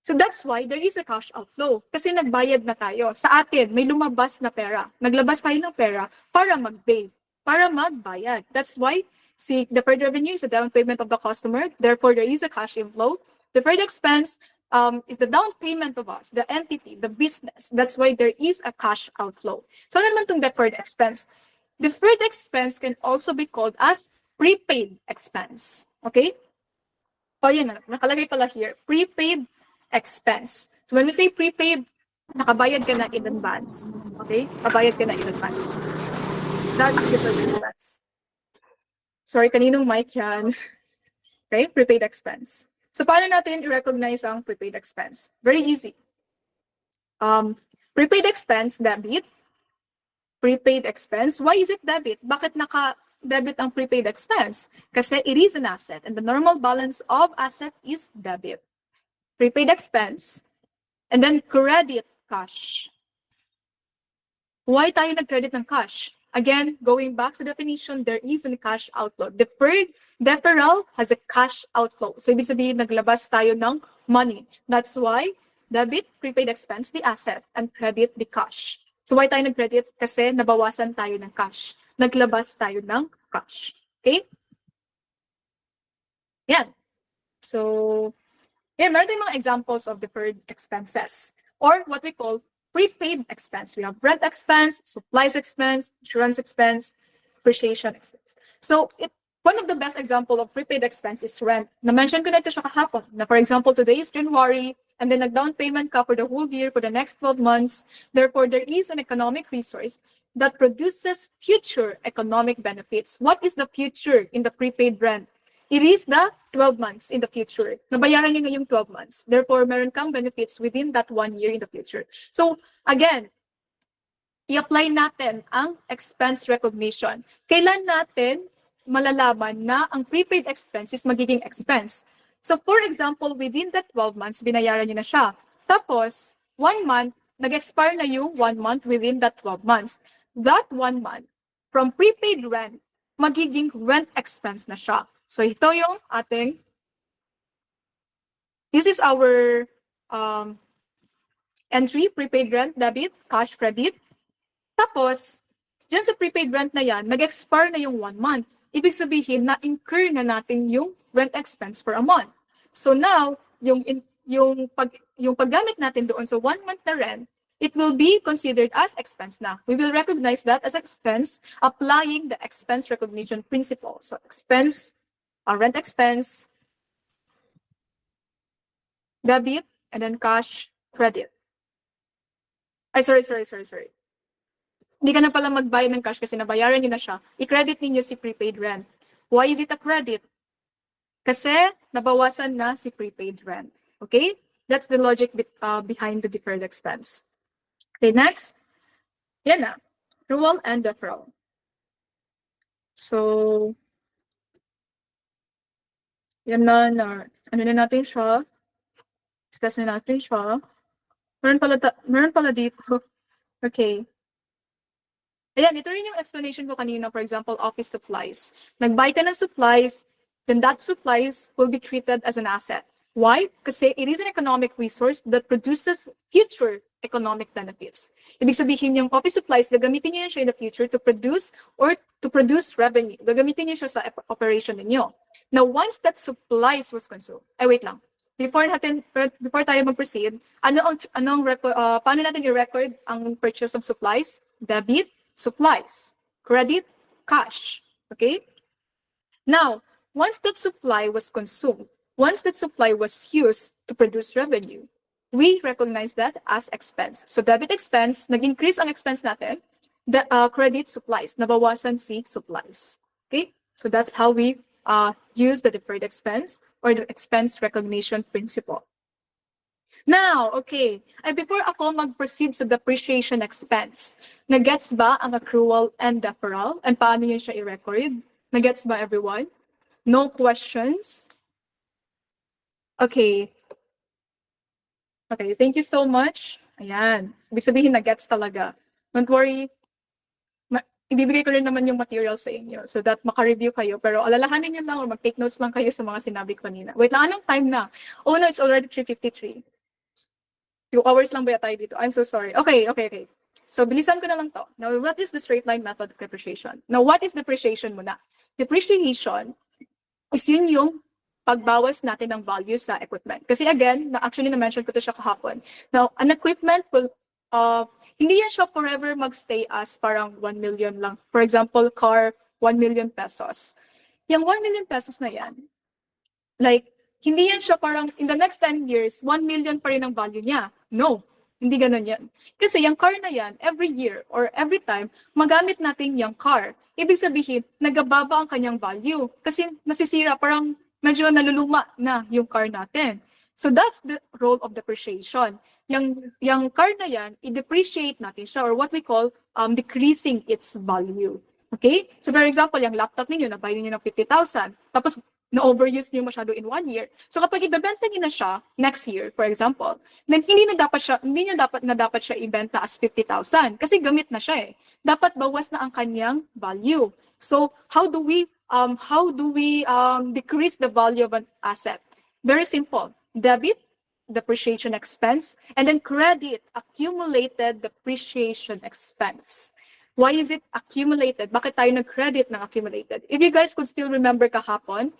So that's why there is a cash outflow. Kasi nagbayad na tayo. Sa atin, may lumabas na pera. Naglabas tayo ng pera para mag-pay, para magbayad. That's why deferred revenue is a down payment of the customer. Therefore, there is a cash inflow. Deferred expense is the down payment of us, the entity, the business. That's why there is a cash outflow. So ano naman itong deferred expense? Deferred expense can also be called as prepaid expense. Okay? O yun na, nakalagay pala here, prepaid expense. So when we say prepaid, nakabayad ka na in advance. Okay? Nakabayad ka na in advance. That's deferred expense. Sorry, kaninong mic yan? Okay? Prepaid expense. So paano natin i-recognize ang prepaid expense? Very easy. Prepaid expense, debit. Prepaid expense. Why is it debit? Bakit naka-debit ang prepaid expense? Kasi it is an asset and the normal balance of asset is debit. Prepaid expense, and then credit cash. Why tayo nag-credit ng cash? Again, going back to definition, there is a cash outflow. Deferral has a cash outflow. So, ibig sabihin, naglabas tayo ng money. That's why debit, prepaid expense, the asset, and credit, the cash. So, why tayo nag-credit? Kasi nabawasan tayo ng cash. Naglabas tayo ng cash. Okay? Yan. So, yeah, meron tayong mga examples of deferred expenses or what we call prepaid expense. We have rent expense, supplies expense, insurance expense, depreciation expense. So one of the best example of prepaid expense is rent. Na-mention ko na ito siya kahapon. Na for example, today is January and then nag-down payment ka for the whole year for the next 12 months. Therefore, there is an economic resource that produces future economic benefits. What is the future in the prepaid rent? It is the 12 months in the future. Nabayaran niyo ngayong 12 months. Therefore, meron kang benefits within that 1 year in the future. So, again, i-apply natin ang expense recognition. Kailan natin malalaman na ang prepaid expense is magiging expense? So, for example, within that 12 months, binayaran niyo na siya. Tapos, 1 month, nag-expire na yung 1 month within that 12 months. That 1 month, from prepaid rent, magiging rent expense na siya. So, ito yung ating, this is our entry, prepaid rent, debit, cash, credit. Tapos, dyan sa prepaid rent na yan, nag-expire na yung 1 month. Ibig sabihin, na-incur na natin yung rent expense for a month. So now, yung paggamit natin doon sa 1 month na rent, it will be considered as expense na. We will recognize that as expense, applying the expense recognition principle. So expense, rent expense, debit, and then cash, credit. Ay, sorry. Hindi ka na pala magbayad ng cash kasi nabayaran niyo na siya. I-credit ninyo si prepaid rent. Why is it a credit? Kasi nabawasan na si prepaid rent. Okay? That's the logic behind the deferred expense. Okay, next. Yan na. Accrual and deferral. So, yan na, ano na natin siya. Discuss na natin siya. Meron pala dito. Okay. Ayan, ito rin yung explanation ko kanina, for example, office supplies. Nag-buy ka ng supplies, then that supplies will be treated as an asset. Why? Kasi it is an economic resource that produces future economic benefits. Ibig sabihin yung office supplies, gagamitin niyo siya in the future to produce revenue. Gagamitin niyo siya sa operation ninyo. Now, once that supplies was consumed, wait lang. Before tayo mag-proceed, paano natin i-record ang purchase of supplies? Debit, supplies. Credit, cash. Okay? Now, once that supply was consumed, once that supply was used to produce revenue, we recognize that as expense. So debit expense, nag-increase ang expense natin. The credit supplies, nabawasan si supplies. Okay? So that's how we use the deferred expense or the expense recognition principle. Now, okay, before ako mag-proceed sa depreciation expense, nagets ba ang accrual and deferral? And paano yun siya i-record? Nagets ba everyone? No questions? Okay. Okay, thank you so much. Ayan. Ibig sabihin nagets talaga. Don't worry. Ibibigay ko rin naman yung material sa inyo so that maka-review kayo. Pero alalahanin nyo lang or mag-take notes lang kayo sa mga sinabi ko kanina. Wait lang, anong time na? Oh no, it's already 3:53. 2 hours lang ba tayo dito? I'm so sorry. Okay. So, bilisan ko na lang to. Now, what is the straight line method of depreciation? Now, what is depreciation muna? Depreciation is yun yung pagbawas natin ng value sa equipment. Kasi again, actually na-mention ko to siya kahapon. Now, an equipment will, hindi yan siya forever magstay as parang 1 million lang. For example, car, 1 million pesos. Yung 1 million pesos na yan, like, hindi yan siya parang in the next 10 years, 1 million pa rin ang value niya. No, hindi ganun yan. Kasi yung car na yan, every year or every time, magamit natin yung car. Ibig sabihin, nagababa ang kanyang value. Kasi nasisira, parang medyo naluluma na yung car natin. So that's the role of depreciation. Yung car na yan, i-depreciate natin siya or what we call decreasing its value. Okay? So for example, yung laptop ninyo, nabuy niyo ng 50,000. Tapos na-overuse niyo masyado in 1 year. So kapag ibebenta niyo na siya next year, for example, then hindi niyo dapat siya ibenta as 50,000 kasi gamit na siya eh. Dapat bawas na ang kanyang value. So how do we decrease the value of an asset? Very simple. Debit, depreciation expense, and then credit, accumulated depreciation expense. Why is it accumulated? Bakit tayo nag-credit ng accumulated? If you guys could still remember kahapon,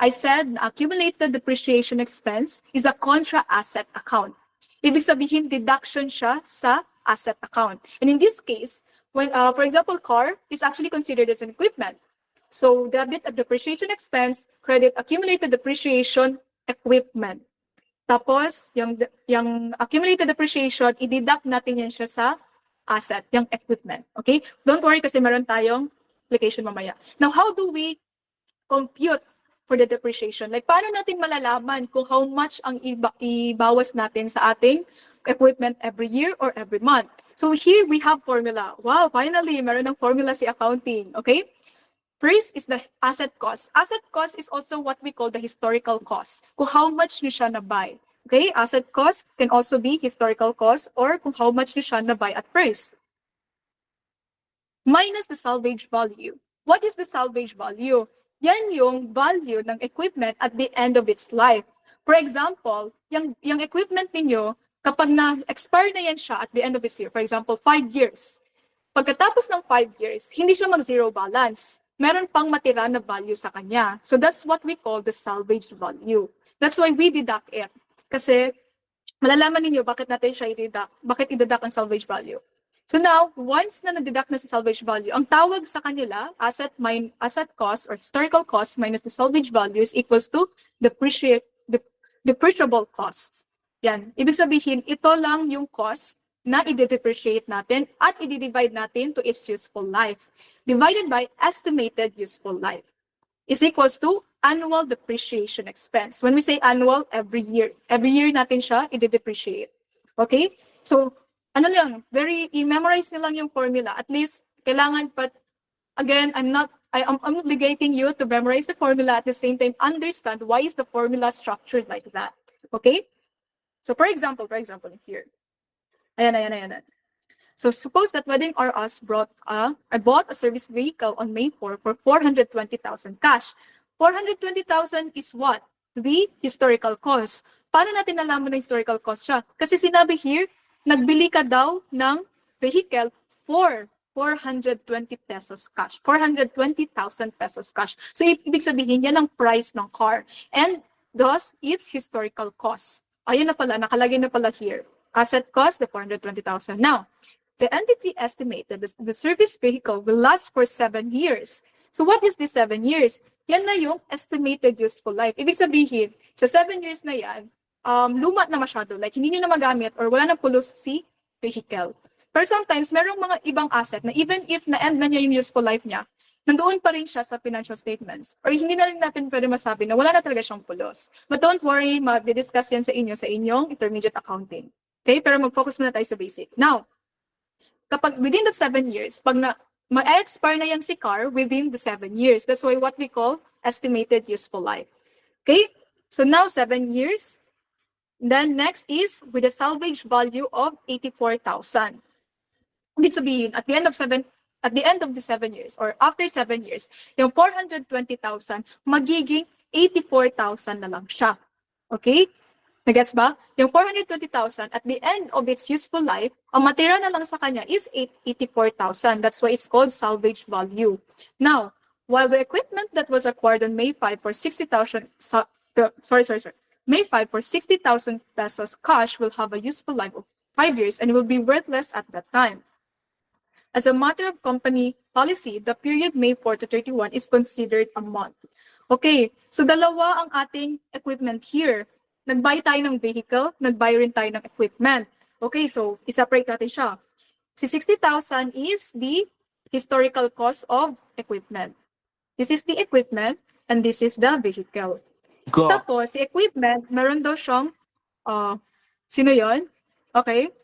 I said accumulated depreciation expense is a contra asset account. Ibig sabihin, deduction siya sa asset account. And in this case, when, for example, car is actually considered as an equipment. So debit at depreciation expense, credit accumulated depreciation equipment. Tapos, yung accumulated depreciation, i-deduct natin yan siya sa asset, yung equipment. Okay? Don't worry kasi meron tayong application mamaya. Now, how do we compute for the depreciation? Like, paano natin malalaman kung how much ang ibawas natin sa ating equipment every year or every month? So here we have formula. Wow, finally, meron ng formula si accounting. Okay? First is the asset cost. Asset cost is also what we call the historical cost. Kung how much nyo siya na-buy. Okay? Asset cost can also be historical cost or kung how much nyo siya na-buy at first. Minus the salvage value. What is the salvage value? Yan yung value ng equipment at the end of its life. For example, yung equipment ninyo, kapag na-expire na yan siya at the end of its year, for example, 5 years. Pagkatapos ng 5 years, hindi siya mag-zero balance. Meron pang matira na value sa kanya. So that's what we call the salvage value. That's why we deduct it. Kasi malalaman ninyo bakit natin siya i-deduct, bakit i-deduct ang salvage value. So now, once na na-deduct na sa salvage value, ang tawag sa kanila, asset cost or historical cost minus the salvage value is equals to depreciable costs. Yan. Ibig sabihin, ito lang yung cost na i-depreciate natin at i-divide natin to its useful life. Divided by estimated useful life is equals to annual depreciation expense. When we say annual, every year natin siya i-depreciate. Okay? So, ano lang, i-memorize nyo lang yung formula. At least, kailangan, but again, I'm obligating you to memorize the formula at the same time, understand why is the formula structured like that. Okay? So, for example, here. Ayan. So, suppose that Wedding R Us I bought a service vehicle on May 4 for 420,000 cash. 420,000 is what? The historical cost. Paano natin nalaman na historical cost siya? Kasi sinabi here, nagbili ka daw ng vehicle for 420 pesos cash. 420,000 pesos cash. So, ibig sabihin, yan ang price ng car. And thus, it's historical cost. Ayun na pala, nakalagay na pala here. Asset cost, the 420,000. Now, the entity estimated the service vehicle will last for 7 years. So what is this 7 years? Yan na yung estimated useful life. Ibig sabihin, sa 7 years na yan, luma na masyado. Like, hindi nyo na magamit or wala na pulos si vehicle. Pero sometimes, merong mga ibang asset na even if na-end na niya yung useful life niya, nandoon pa rin siya sa financial statements. Or hindi na rin natin pwede masabi na wala na talaga siyang pulos. But don't worry, mag-discuss yan sa inyong intermediate accounting. Okay? Pero mag-focus muna tayo sa basic. Now, kapag within the 7 years, pag ma-expire na yung si car within the 7 years, that's why what we call estimated useful life. Okay? So now 7 years. Then next is with a salvage value of 84,000. Ibig sabihin, at the end of the 7 years or after 7 years, yung 420,000 magiging 84,000 na lang siya. Okay? Nagets ba? Yung 420,000 at the end of its useful life, ang matira na lang sa kanya is 84,000. That's why it's called salvage value. Now, while the equipment that was acquired on May 5 for 60,000, May 5 for 60,000 pesos cash will have a useful life of 5 years and will be worthless at that time. As a matter of company policy, the period May 4 to 31 is considered a month. Okay, so dalawa ang ating equipment here. Nag-buy tayo ng vehicle, nag-buy rin tayo ng equipment. Okay, so i-separate natin siya. Si 60,000 is the historical cost of equipment. This is the equipment and this is the vehicle. Go. Tapos, si equipment, meron daw siyang, sino yon? Okay.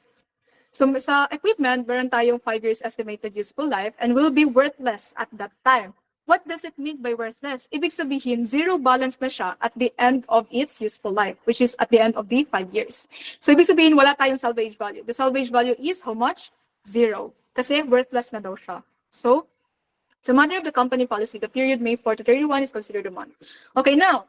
So sa equipment, meron tayong 5 years estimated useful life and will be worthless at that time. What does it mean by worthless? Ibig sabihin, zero balance na siya at the end of its useful life, which is at the end of the 5 years. So ibig sabihin, wala tayong salvage value. The salvage value is how much? Zero. Kasi worthless na daw siya. So, as a matter of the company policy, the period May 4 to 31 is considered a month. Okay, now,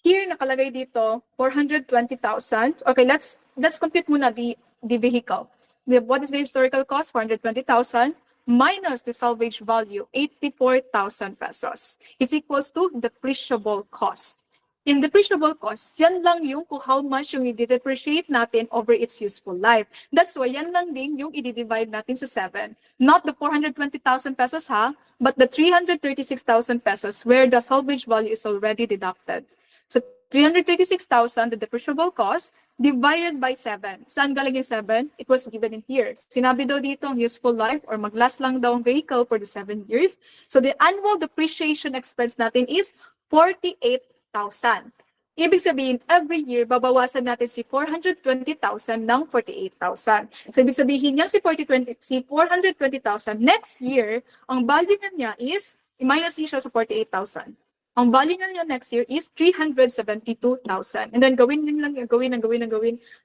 here nakalagay dito, 420,000. Okay, let's compute muna the vehicle. What is the historical cost? 420,000 minus the salvage value, 84,000 pesos, is equals to depreciable cost. In depreciable cost, yan lang yung kung how much yung i-depreciate natin over its useful life. That's why yan lang din yung i-divide natin sa 7. Not the 420,000 pesos ha, but the 336,000 pesos where the salvage value is already deducted. So 336,000, the depreciable cost, divided by 7. Saan galing yung 7? It was given in here. Sinabi daw dito ang useful life or maglast lang daw ang vehicle for the 7 years. So the annual depreciation expense natin is 48,000. Ibig sabihin, every year, babawasan natin si 420,000 ng 48,000. So ibig sabihin yan si 420,000. Next year, ang value niya is, i-minus siya sa 48,000. Ang value niya next year is 372,000. And then gawin din lang, gawin.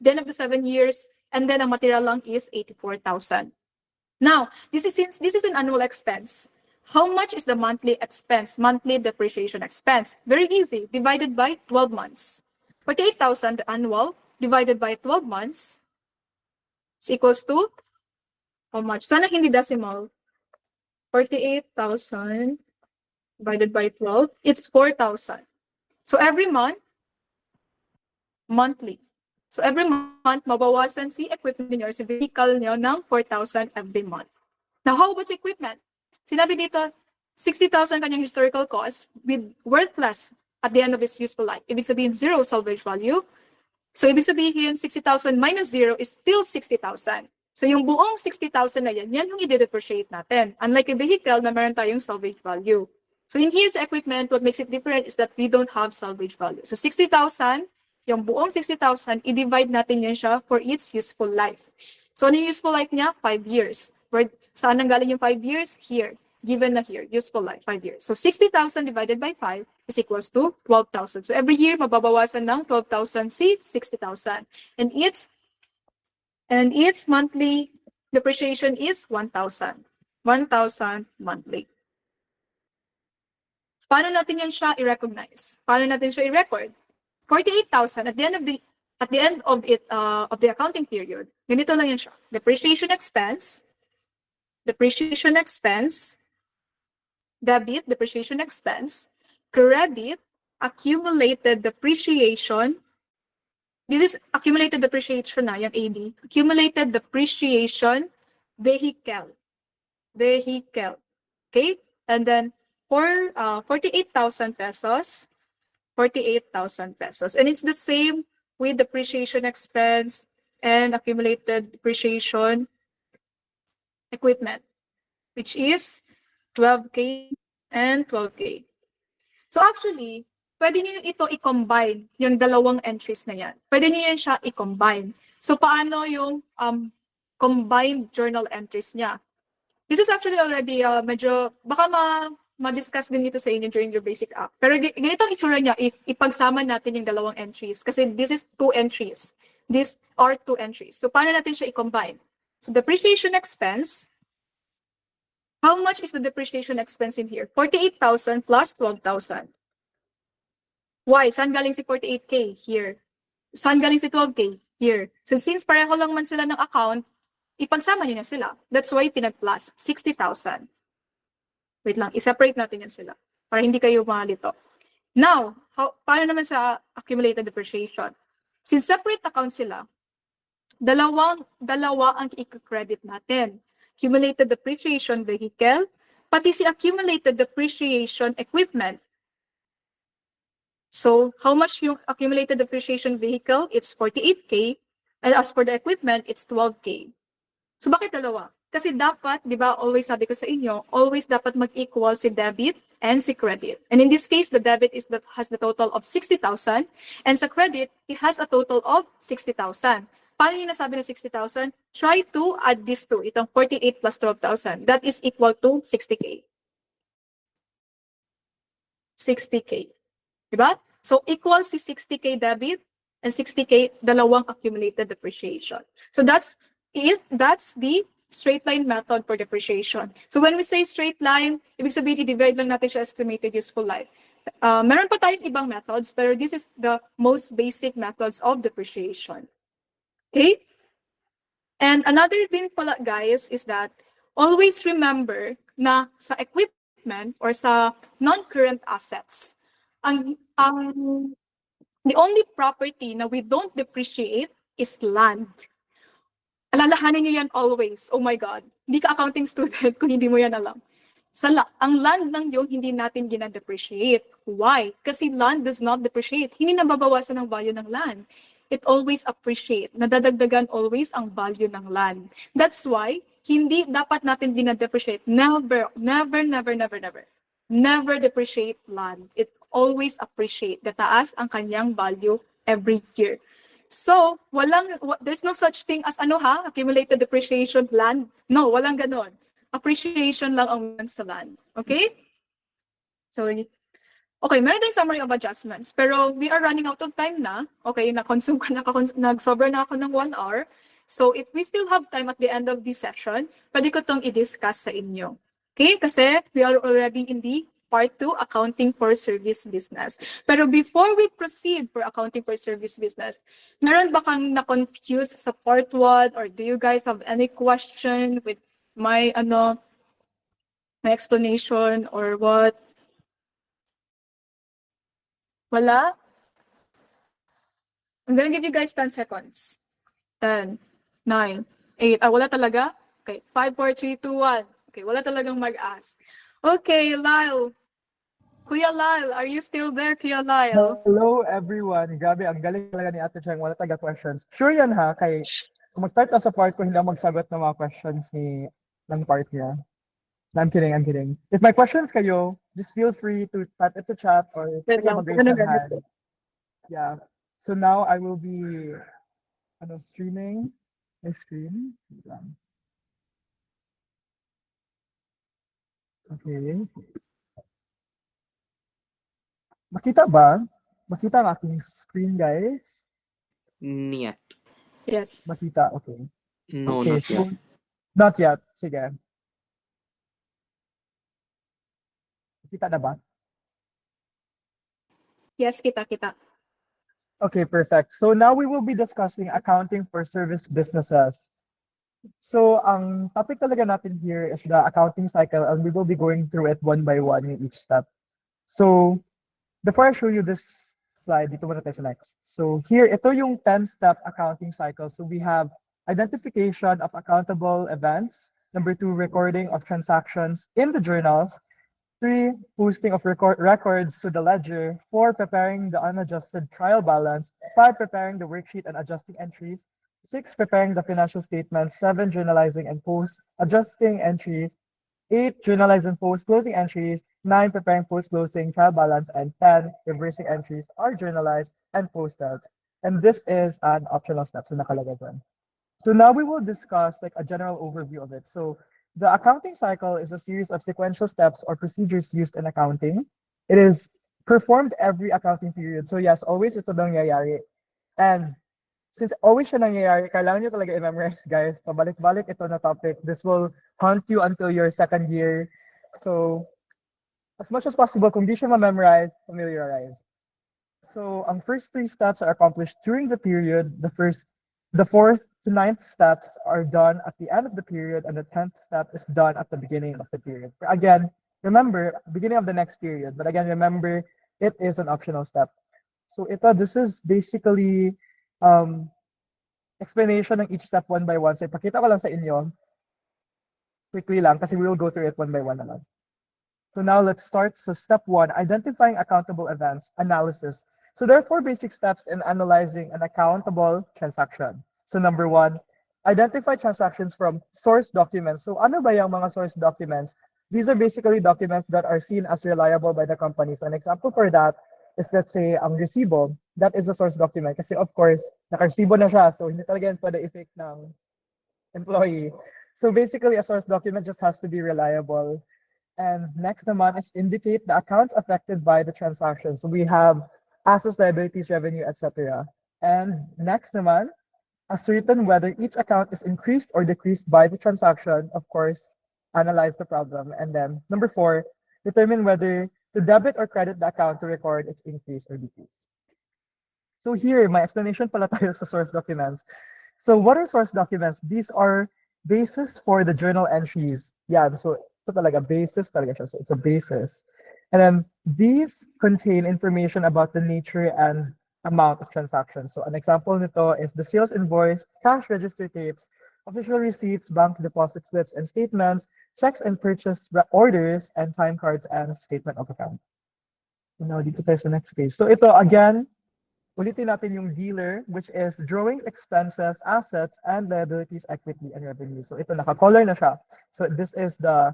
Then of the 7 years, and then ang material lang is 84,000. Now, since this is an annual expense, how much is the monthly expense, monthly depreciation expense? Very easy, divided by 12 months. 48,000 annual divided by 12 months is equals to how much? Sana hindi decimal. 48,000 divided by 12, it's 4,000. So every month, monthly. So every month, mabawasan si equipment niyo, si vehicle niyo ng 4,000 every month. Now, how about equipment? Sinabi dito, 60,000 kanyang historical cost with worthless at the end of its useful life. Ibig sabihin, zero salvage value. So ibig sabihin, 60,000 minus zero is still 60,000. So yung buong 60,000 na yan yung i-depreciate natin. Unlike a vehicle na meron tayong salvage value. So in here's equipment, what makes it different is that we don't have salvage value. So 60,000, yung buong 60,000, i-divide natin yun siya for its useful life. So ano yung useful life niya? 5 years. Saan ang galing yung 5 years? Here. Given na here, useful life, 5 years. So 60,000 divided by 5 is equals to 12,000. So every year, mababawasan ng 12,000 si 60,000. And its monthly depreciation is 1,000. 1,000 monthly. Paano natin yan siya i-recognize? Paano natin siya i-record? 48,000 at the end of the accounting period. Ganito lang yan siya. Depreciation expense, debit, depreciation expense, credit, accumulated depreciation. This is accumulated depreciation na, yung AD. Accumulated depreciation, vehicle. Okay? And then, for 48,000 pesos, 48,000 pesos. And it's the same with depreciation expense and accumulated depreciation equipment, which is 12K and 12K. So actually, pwede niyo ito i-combine, yung dalawang entries na yan. Pwede niyo yan siya i-combine. So paano yung combined journal entries niya? This is actually already medyo, baka ma-discuss din ito sa inyo during your basic app. Pero ganito ang itsura niya if ipagsama natin yung dalawang entries. Kasi this is 2 entries. These are 2 entries. So paano natin siya i-combine? So depreciation expense, how much is the depreciation expense in here? 48,000 plus 12,000. Why? Saan galing si 48K? Here. Saan galing si 12K? Here. So since pareho lang man sila ng account, ipagsama niyo na sila. That's why pinag-plus 60,000. Wait lang, i-separate natin yan sila para hindi kayo malito. Now, paano naman sa accumulated depreciation? Since separate account sila, dalawa ang i-credit natin. Accumulated depreciation vehicle, pati si accumulated depreciation equipment. So, how much yung accumulated depreciation vehicle? It's 48K. And as for the equipment, it's 12K. So, bakit dalawa? Kasi dapat, di ba, always sabi ko sa inyo, always dapat mag-equal si debit and si credit. And in this case, the debit has the total of 60,000 and sa credit, it has a total of 60,000. Paano yung nasabi na 60,000? Try to add these two, itong 48 plus 12,000. That is equal to 60K. 60K. Diba? So, equal si 60K debit and 60K dalawang accumulated depreciation. So, that's it. That's the straight line method for depreciation. So, when we say straight line, ibig sabihin, i-divide lang natin siya estimated useful life. Meron pa tayong ibang methods, pero this is the most basic methods of depreciation. Okay? And another thing pala, guys, is that always remember na sa equipment or sa non-current assets, the only property na we don't depreciate is land. Alalahanin niyo yan always. Oh my God. Hindi ka accounting student kung hindi mo yan alam. Ang land lang yung hindi natin gina-depreciate. Why? Kasi land does not depreciate. Hindi nababawasan ang value ng land. It always appreciate. Nadadagdagan always ang value ng land. That's why, hindi dapat natin gina-depreciate. Never, never, never, never, never. Never depreciate land. It always appreciate. Tataas ang kanyang value every year. So, there's no such thing as accumulated depreciation land. No, walang ganon. Appreciation lang ang sa land. Okay? So, okay, meron tayong summary of adjustments. Pero we are running out of time na. Okay, nag-sober na ako ng 1 hour. So, if we still have time at the end of this session, pwede ko itong i-discuss sa inyo. Okay? Kasi we are already in the Part 2, Accounting for Service Business. Pero before we proceed for Accounting for Service Business, meron ba kang na-confuse sa Part 1 or do you guys have any question with my explanation or what? Wala? I'm gonna give you guys 10 seconds. 10, 9, 8. Wala talaga? Okay, 5, 4, 3, 2, 1. Okay, wala talagang mag-ask. Okay, Lyle. Kuya Lyle, are you still there, Kuya Lyle? Hello, everyone. Grabe, ang galing talaga ni Ate Cheng. Wala taga questions. Sure yan ha, kay kung mag-start na sa part ko, hindi ako magsagot ng mga questions ng part niya. I'm kidding. If my questions kayo, just feel free to type it to chat or mag-raise your hand. Yeah. So now I will be streaming my screen. Okay. Makita ba? Makita ang aking screen, guys? Niet. Yes. Makita, okay. No, okay, not so, yet. Not yet. Sige. Kita na ba? Yes, kita. Okay, perfect. So now we will be discussing accounting for service businesses. So ang topic talaga natin here is the accounting cycle and we will be going through it one by one in each step. So before I show you this slide, dito muna tayo sa next. So here, ito yung 10-step accounting cycle. So we have identification of accountable events. Number 2, recording of transactions in the journals. 3, posting of records to the ledger. 4, preparing the unadjusted trial balance. 5, preparing the worksheet and adjusting entries. 6, preparing the financial statements. 7, journalizing and adjusting entries. 8, journalize and post closing entries. 9, preparing post-closing trial balance. And 10, reversing entries are journalized and posted. And this is an optional step, so nakalagay doon. So now we will discuss like a general overview of it. So the accounting cycle is a series of sequential steps or procedures used in accounting. It is performed every accounting period. So yes, always ito nangyayari. And since always siya nangyayari, kailangan nyo talaga i-memorize, guys. Pabalik-balik ito na topic. This will haunt you until your second year. So as much as possible, kung di siya ma-memorize, familiarize. So ang first three steps are accomplished during the period. The fourth to ninth steps are done at the end of the period, and the 10th step is done at the beginning of the period. Again, remember, beginning of the next period, but again, remember, it is an optional step. So this is basically um, explanation ng each step one by one. So ipakita ko lang sa inyo, quickly lang, kasi we will go through it one by one naman. So now let's start. So step one, identifying accountable events, analysis. So there are four basic steps in analyzing an accountable transaction. So number one, identify transactions from source documents. So ano ba yung mga source documents? These are basically documents that are seen as reliable by the company. So an example for that is, let's say, ang resibo. That is a source document. Kasi of course, nakaresibo na siya. So hindi talaga yan pwede i-fake ng employee. So basically, a source document just has to be reliable. And next naman is indicate the accounts affected by the transaction. So we have assets, liabilities, revenue, etc. And next naman, ascertain whether each account is increased or decreased by the transaction. Of course, analyze the problem. And then number four, determine whether to debit or credit the account to record its increase or decrease. So here, my explanation pala tayo sa source documents. So what are source documents? These are basis for the journal entries. Yeah, so ito talaga, basis talaga siya. So it's a basis. And then these contain information about the nature and amount of transactions. So an example nito is the sales invoice, cash register tapes, official receipts, bank deposit slips and statements, checks and purchase orders, and time cards and statement of account. So now dito tayo sa next page. So ito again, ulitin natin yung dealer, which is drawings, expenses, assets, and liabilities, equity, and revenue. So ito, naka-color na siya. So this is the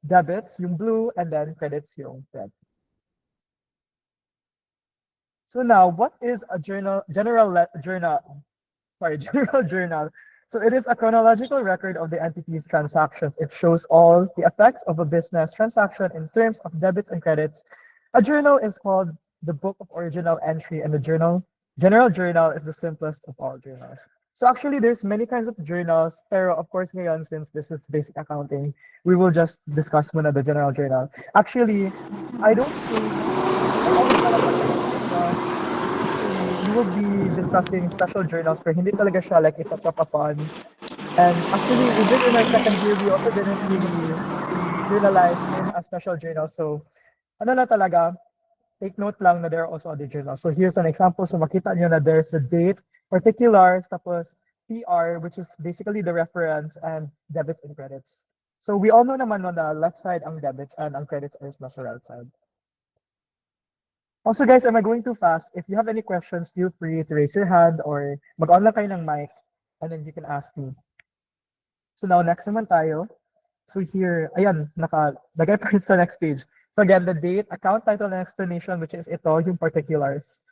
debits, yung blue, and then credits, yung red. So now, what is a general journal? So it is a chronological record of the entity's transactions. It shows all the effects of a business transaction in terms of debits and credits. A journal is called the book of original entry, and the general journal is the simplest of all journals. So actually, there's many kinds of journals, pero of course ngayon, since this is basic accounting, we will just discuss muna the general journal. Actually, I don't think I always thought about we will be discussing special journals, pero hindi talaga siya like touch up upon. And actually, even in our second year, we also didn't really journalize in a special journal. So, ano na talaga, take note lang na there are also other journals. So here's an example. So makita nyo na there's a date, particulars, tapos PR, which is basically the reference, and debits and credits. So we all know naman on the left side ang debits and ang credits are nasa right side. Also guys, am I going too fast? If you have any questions, feel free to raise your hand or mag-on lang kayo ng mic and then you can ask me. So now next naman tayo. So here, ayan, nakalagay pa rin sa next page. So again, the date, account title, and explanation, which is ito, yung particulars.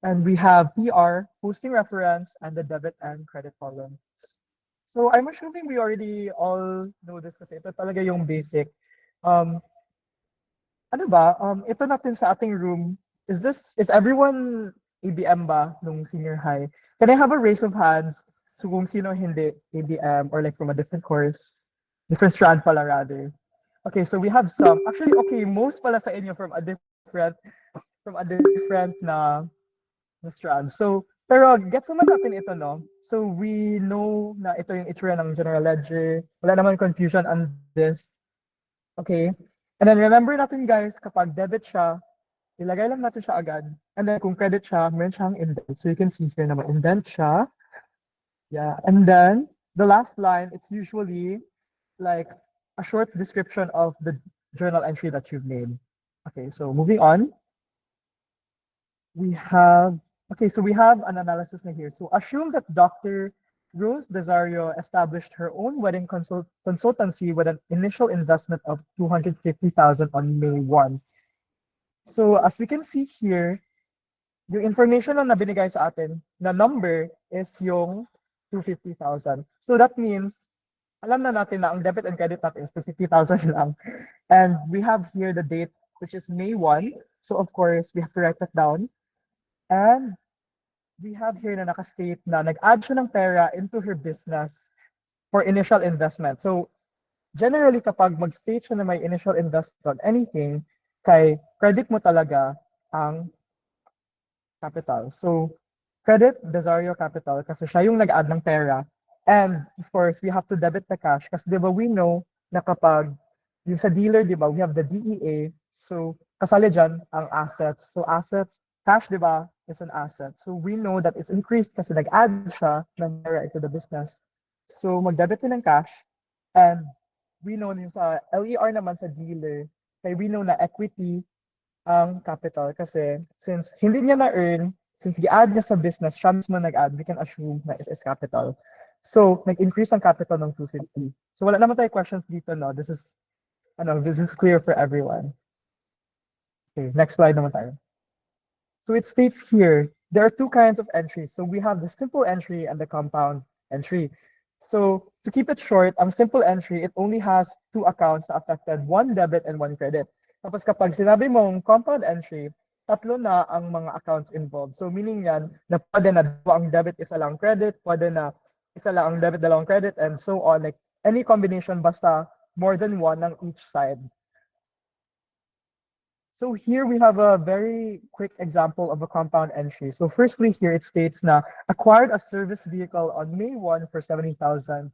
And we have PR, posting reference, and the debit and credit column. So I'm assuming we already all know this kasi ito talaga yung basic. Ano ba? Ito natin sa ating room, is everyone ABM ba nung senior high? Can I have a raise of hands? So kung sino hindi ABM or like from a different course, different strand pala rather. Okay, so we have some. Actually, okay, most pala sa inyo from a different na strand. So, pero gets naman natin ito, no? So we know na ito yung itsura ng general ledger. Wala naman confusion on this. Okay? And then remember natin guys, kapag debit siya, ilagay lang natin siya agad. And then kung credit siya, meron siyang indent. So you can see here na indent siya. Yeah, and then the last line, it's usually like a short description of the journal entry that you've made. Okay, so moving on. We have an analysis na here. So assume that Dr. Rose Bezario established her own wedding consultancy with an initial investment of 250,000 on May 1. So as we can see here, yung information na binigay sa atin, na number is yung 250,000. So that means, alam na natin na ang debit and credit natin is 250,000 lang. And we have here the date, which is May 1. So of course, we have to write that down. And we have here na nakastate na nag-add siya ng pera into her business for initial investment. So generally, kapag mag-state siya na may initial investment on anything, kay credit mo talaga ang capital. So, credit Desario Capital kasi siya yung nag-add ng pera. And of course, we have to debit the cash kasi di ba we know na kapag yung sa dealer, di ba, we have the DEA. So, kasali dyan ang assets. So, assets, cash, di ba, is an asset. So, we know that it's increased kasi nag-add siya ng pera into the business. So, mag-debit din ng cash. And we know yung sa LER naman sa dealer, kaya we know na equity ang capital kasi since hindi niya na-earn, since gi-add niya sa business, siya mismo nag-add, we can assume na it is capital. So, nag-increase ang capital ng 250. So, wala naman tayo questions dito, no? This is clear for everyone. Okay, next slide naman tayo. So, it states here, there are two kinds of entries. So, we have the simple entry and the compound entry. So, to keep it short, ang simple entry, it only has two accounts na affected, one debit and one credit. Tapos kapag sinabi mong compound entry, tatlo na ang mga accounts involved. So meaning yan, na pwede na dalawa ang debit, isa lang credit, pwede na isa lang ang debit, dalawang credit, and so on. Like any combination, basta more than one on each side. So here we have a very quick example of a compound entry. So firstly here it states na acquired a service vehicle on May 1 for 70,000.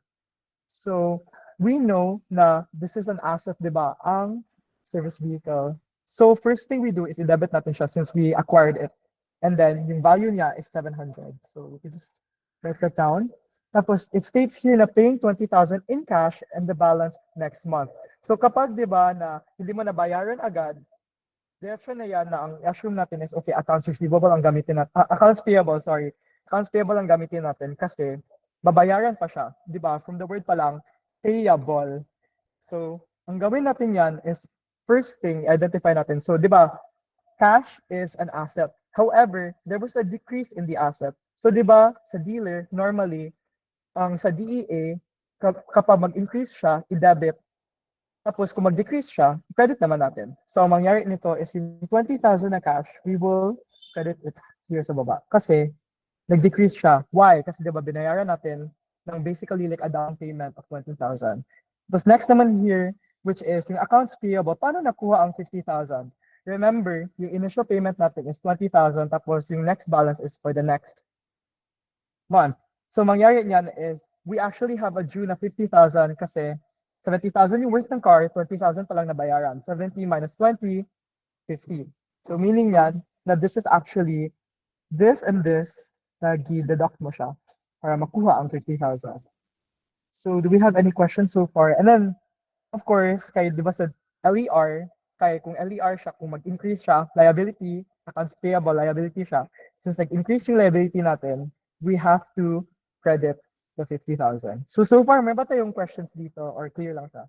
So we know na this is an asset, di ba? Ang service vehicle. So first thing we do is i-debit natin siya since we acquired it. And then yung value niya is 700. So we can just write that down. Tapos it states here na paying 20,000 in cash and the balance next month. So kapag 'di ba na hindi mo nabayaran agad, direction na yan na ang assume natin is okay, accounts receivable ang gamitin natin. Accounts payable, sorry. Accounts payable ang gamitin natin kasi babayaran pa siya, 'di ba? From the word pa lang, payable. So, ang gawin natin yan is first thing, identify natin. So, di ba, cash is an asset. However, there was a decrease in the asset. So, di ba, sa dealer, normally, ang sa DEA, kapag mag-increase siya, i-debit. Tapos, kung mag-decrease siya, i-credit naman natin. So, ang mangyari nito is yung 20,000 na cash, we will credit it here sa baba. Kasi, nag-decrease siya. Why? Kasi, di ba, binayaran natin ng basically like a down payment of 20,000. Tapos, next naman here, which is yung accounts payable. Paano nakuha ang 50,000? Remember, yung initial payment natin is 20,000 tapos yung next balance is for the next month. So mangyari niyan is we actually have a due na 50,000 kasi 70,000 yung worth ng car, 20,000 pa lang nabayaran. 70 minus 20, 50. So meaning yan na this is actually this and this na gi-deduct mo siya para makuha ang 50,000. So do we have any questions so far? And then of course, kaya di ba sa LER, kaya kung LER siya, kung mag-increase siya, liability, accounts payable, liability siya. Since nag-increase yung liability natin, we have to credit the 50,000. So far, may ba tayong questions dito or clear lang siya?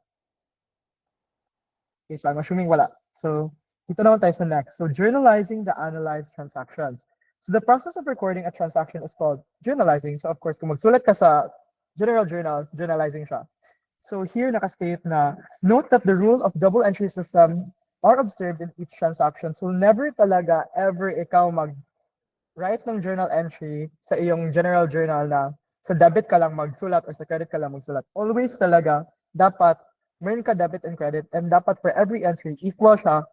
Okay, so I'm assuming wala. So, dito naman tayo sa next. So, journalizing the analyzed transactions. So, the process of recording a transaction is called journalizing. So, of course, kung magsulat ka sa general journal, journalizing siya. So here nakastate na, note that the rule of double entry system are observed in each transaction. So never talaga ever ikaw mag-write ng journal entry sa iyong general journal na sa debit ka lang magsulat or sa credit ka lang magsulat. Always talaga, dapat meron ka debit and credit and dapat for every entry, equal siya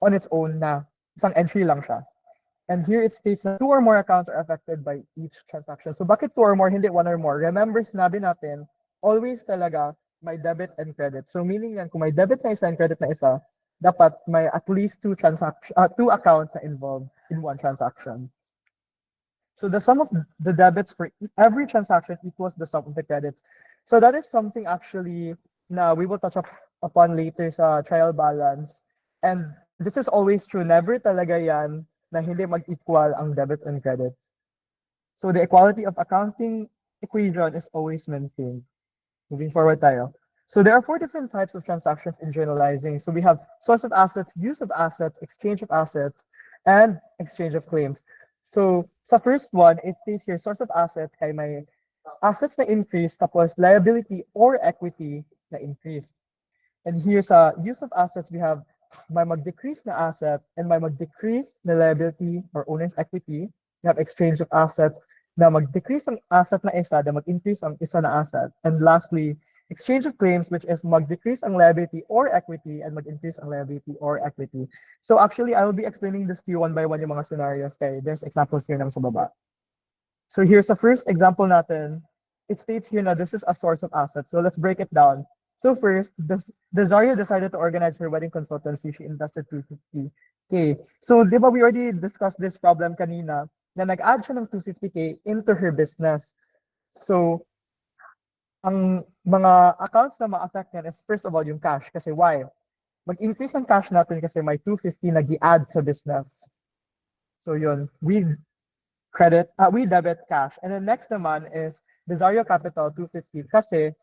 on its own na isang entry lang siya. And here it states na 2 or more accounts are affected by each transaction. So bakit 2 or more, hindi 1 or more? Remember, sinabi natin, always talaga may debit and credit. So meaning yan, kung may debit na isa and credit na isa, dapat may at least two accounts na involved in one transaction. So the sum of the debits for every transaction equals the sum of the credits. So that is something actually na we will touch upon later sa trial balance. And this is always true. Never talaga yan na hindi mag-equal ang debits and credits. So the equality of accounting equation is always maintained. Moving forward tayo. So there are 4 different types of transactions in journalizing. So we have source of assets, use of assets, exchange of assets, and exchange of claims. So sa first one, it states here, source of assets kay may assets na increase tapos liability or equity na increase. And here sa use of assets, we have may mag-decrease na asset and may mag-decrease na liability or owner's equity. We have exchange of assets na mag-decrease ang asset na isa, na mag-increase ang isa na asset. And lastly, Exchange of claims, which is mag-decrease ang liability or equity and mag-increase ang liability or equity. So actually, I will be explaining this to you one by one yung mga scenarios kay there's examples here naman sa baba. So here's the first example natin. It states here na this is a source of assets. So let's break it down. So first, Desario decided to organize her wedding consultancy. She invested 250K. So di ba we already discussed this problem kanina na nag-add siya ng 250K into her business. So ang mga accounts na ma-affect yan is first of all yung cash. Kasi why? Mag-increase ang cash natin kasi may 250 na gi-add sa business. So yun, we debit cash. And then next naman is Desario Capital 250 kasi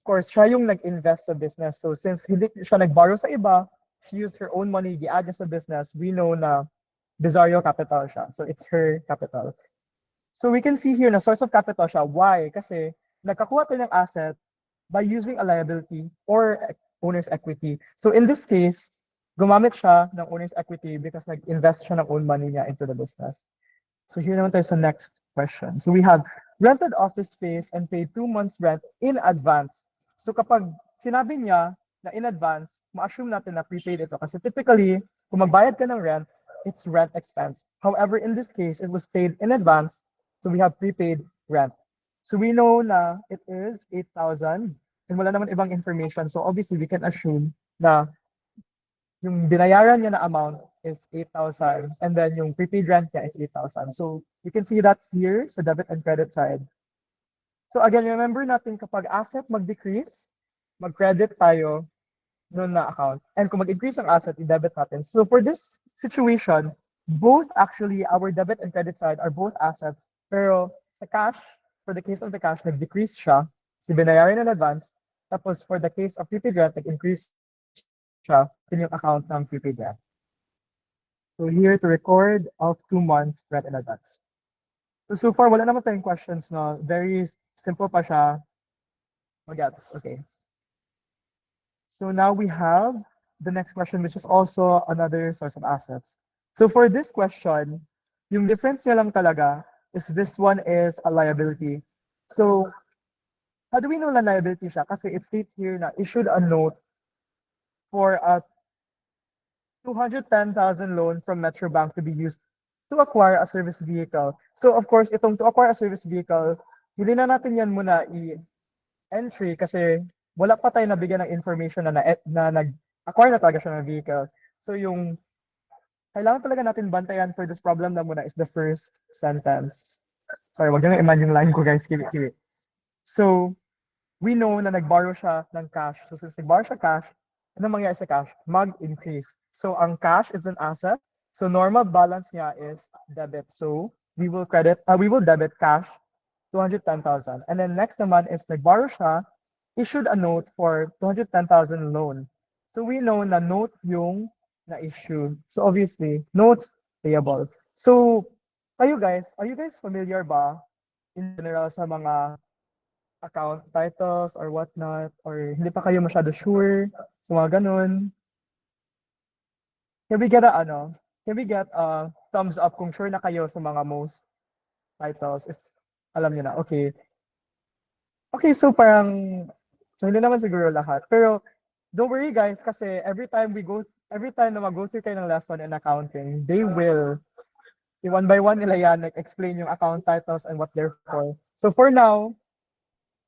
of course, siya yung nag-invest sa business. So since hindi siya nag-borrow sa iba, she used her own money, gi-add niya sa business, we know na Desario Capital siya. So it's her capital. So we can see here na source of capital siya. Why? Kasi nagkakuha tayo ng asset by using a liability or owner's equity. So in this case, gumamit siya ng owner's equity because nag-invest siya ng own money niya into the business. So here naman tayo sa next question. So we have rented office space and paid 2 months rent in advance. So kapag sinabi niya na in advance, ma-assume natin na prepaid ito. Kasi typically, kung magbayad ka ng rent, it's rent expense. However, in this case, it was paid in advance. So we have prepaid rent. So we know na it is 8,000 and wala naman ibang information. So obviously, we can assume na yung binayaran niya na amount is 8,000 and then yung prepaid rent niya is 8,000. So you can see that here sa debit and credit side. So again, remember natin kapag asset mag-decrease, mag-credit tayo nun na account. And kung mag-increase ang asset, i-debit natin. So for this situation, both actually, our debit and credit side are both assets. Pero sa cash, for the case of the cash, nag-decrease siya. Si binayaran in advance. Tapos for the case of prepaid rent, nag-increase siya in yung account ng prepaid rent. So here to record of 2 months rent in advance. So far, wala naman tayong questions, no? Very simple pa siya. Magets, okay. So now we have the next question, which is also another source of assets. So for this question, yung difference niya lang talaga is this one is a liability. So how do we know na liability siya? Kasi it states here na issued a note for a 210,000 loan from Metro Bank to be used to acquire a service vehicle. So of course, itong to acquire a service vehicle, hindi na natin yan muna i-entry kasi wala pa tayo nabigyan ng information na nag-acquire na talaga siya ng vehicle. So yung kailangan talaga natin bantayan for this problem na muna is the first sentence. Sorry, wag nyo na imagine yung line ko guys, kiwi. So, we know na nag-borrow siya ng cash. So since nag-borrow siya cash, ano mangyayari sa cash? Mag-increase. So ang cash is an asset. So normal balance niya is debit. So we will debit cash 210,000. And then next naman is nag-borrow siya, issued a note for 210,000 loan. So we know na note yung na-issue. So obviously, notes payable. So are you guys familiar ba in general sa mga account titles or whatnot? Or hindi pa kayo masyado sure sa mga ganun? Can we get a thumbs up kung sure na kayo sa mga most titles if alam niyo na? Okay. Okay, so hindi naman siguro lahat. Pero don't worry guys kasi every time na mag-go through kayo ng lesson in accounting, they will one by one nila yan, like explain yung account titles and what they're for. So for now,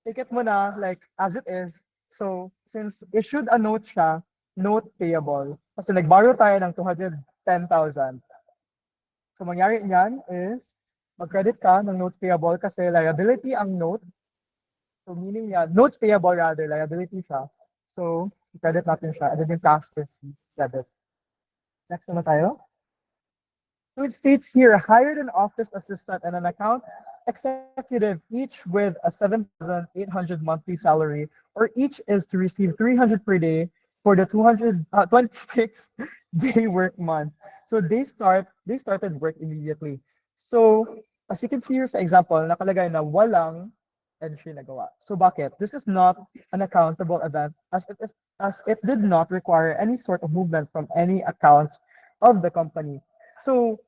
take it muna like as it is. So since issued a note siya, note payable. Kasi nag-borrow tayo ng 210,000. So mangyari niyan is mag-credit ka ng notes payable kasi liability ang note. So meaning niya, notes payable rather, liability siya. So credit natin siya and then yung cash is debit. Next naman tayo. So it states here, hired an office assistant and an account executive, each with a 7,800 monthly salary, or each is to receive 300 per day for the 26-day work month. So they started work immediately. So as you can see here sa example, nakalagay na walang entry nagawa. So bakit? This is not an accountable event as it did not require any sort of movement from any accounts of the company. So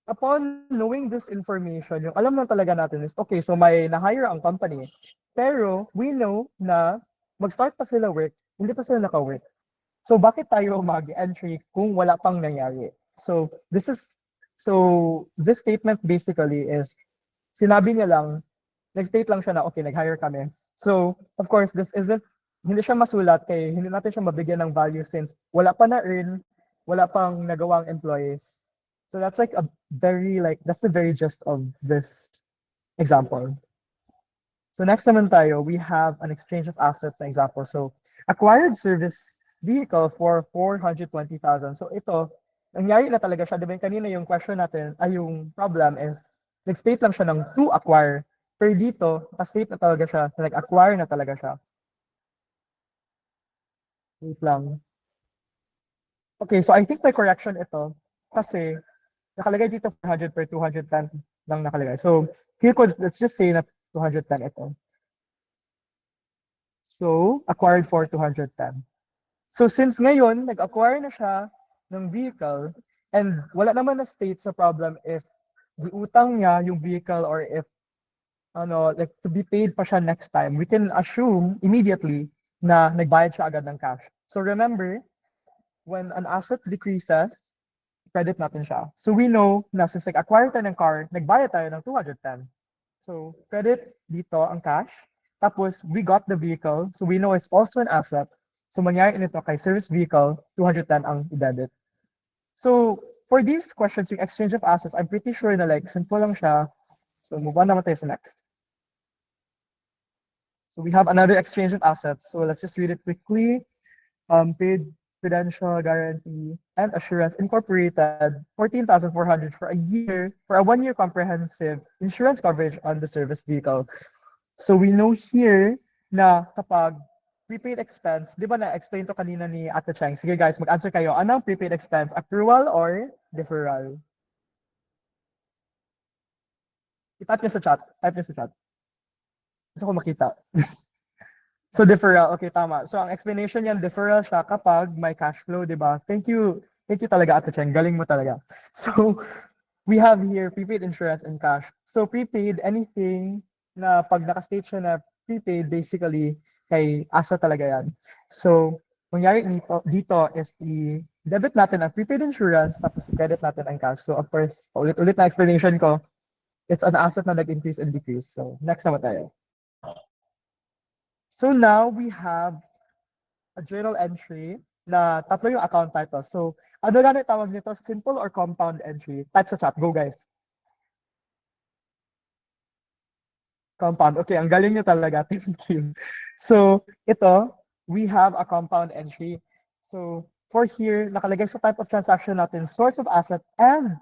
upon knowing this information, yung alam lang talaga natin is, okay, so may na-hire ang company. Pero we know na mag-start pa sila work, hindi pa sila naka-work. So bakit tayo mag-entry kung wala pang nangyari? So this statement basically is sinabi niya lang, nag-state lang siya na okay, nag-hire kami. So of course, hindi siya masulat kay hindi natin siya mabigyan ng value since wala pa na-earn, wala pang nagawang employees. So that's like that's the very gist of this example. So next naman tayo, we have an exchange of assets na example. So acquired service vehicle for 420,000. So ito, nangyari na talaga siya. Diba kanina yung question natin, yung problem is, nag-state lang siya ng to acquire. Pero dito, state na talaga siya, nag-acquire na talaga siya. Wait lang. Okay, so I think may correction ito. Kasi, nakalagay dito 400 per 210 lang nakalagay. So, let's just say na 210 ito. So, acquired for 210. So, since ngayon, nag-acquire na siya ng vehicle, and wala naman na state sa problem if diutang niya yung vehicle or if like to be paid pa siya next time, we can assume immediately na nagbayad siya agad ng cash. So remember, when an asset decreases, credit natin siya. So we know na since nag-acquire tayo ng car, nagbayad tayo ng 210. So credit dito ang cash. Tapos we got the vehicle, so we know it's also an asset. So mangyari nito kay service vehicle, 210 ang i-debit. So for these questions, yung exchange of assets, I'm pretty sure na like simple lang siya. So move on naman tayo sa next. So we have another exchange of assets. So let's just read it quickly. Paid Prudential Guarantee and Assurance Incorporated, 14,400 for a 1-year comprehensive insurance coverage on the service vehicle. So we know here na kapag prepaid expense, di ba na-explain to kanina ni Ate Cheng? Sige guys, mag-answer kayo. Anong prepaid expense? Accrual or deferral? I-type niyo sa chat. Type niyo sa chat. Gusto ko makita. So deferral, okay, tama. So ang explanation niyan, deferral siya kapag may cash flow, di ba? Thank you talaga Ate Cheng, galing mo talaga. So we have here prepaid insurance and cash. So prepaid, anything na pag nakastate siya na prepaid, basically, kay asa talaga yan. So mangyari dito is i-debit natin ang prepaid insurance tapos i-credit natin ang cash. So of course, ulit-ulit na explanation ko, it's an asset na nag-increase and decrease. So next naman tayo. So now we have a journal entry na tatlo yung account title. So ano gano'y tawag nito? Simple or compound entry? Type sa chat. Go guys. Compound. Okay, ang galing nyo talaga. Thank you. So ito, we have a compound entry. So for here, nakalagay sa type of transaction natin, source of asset and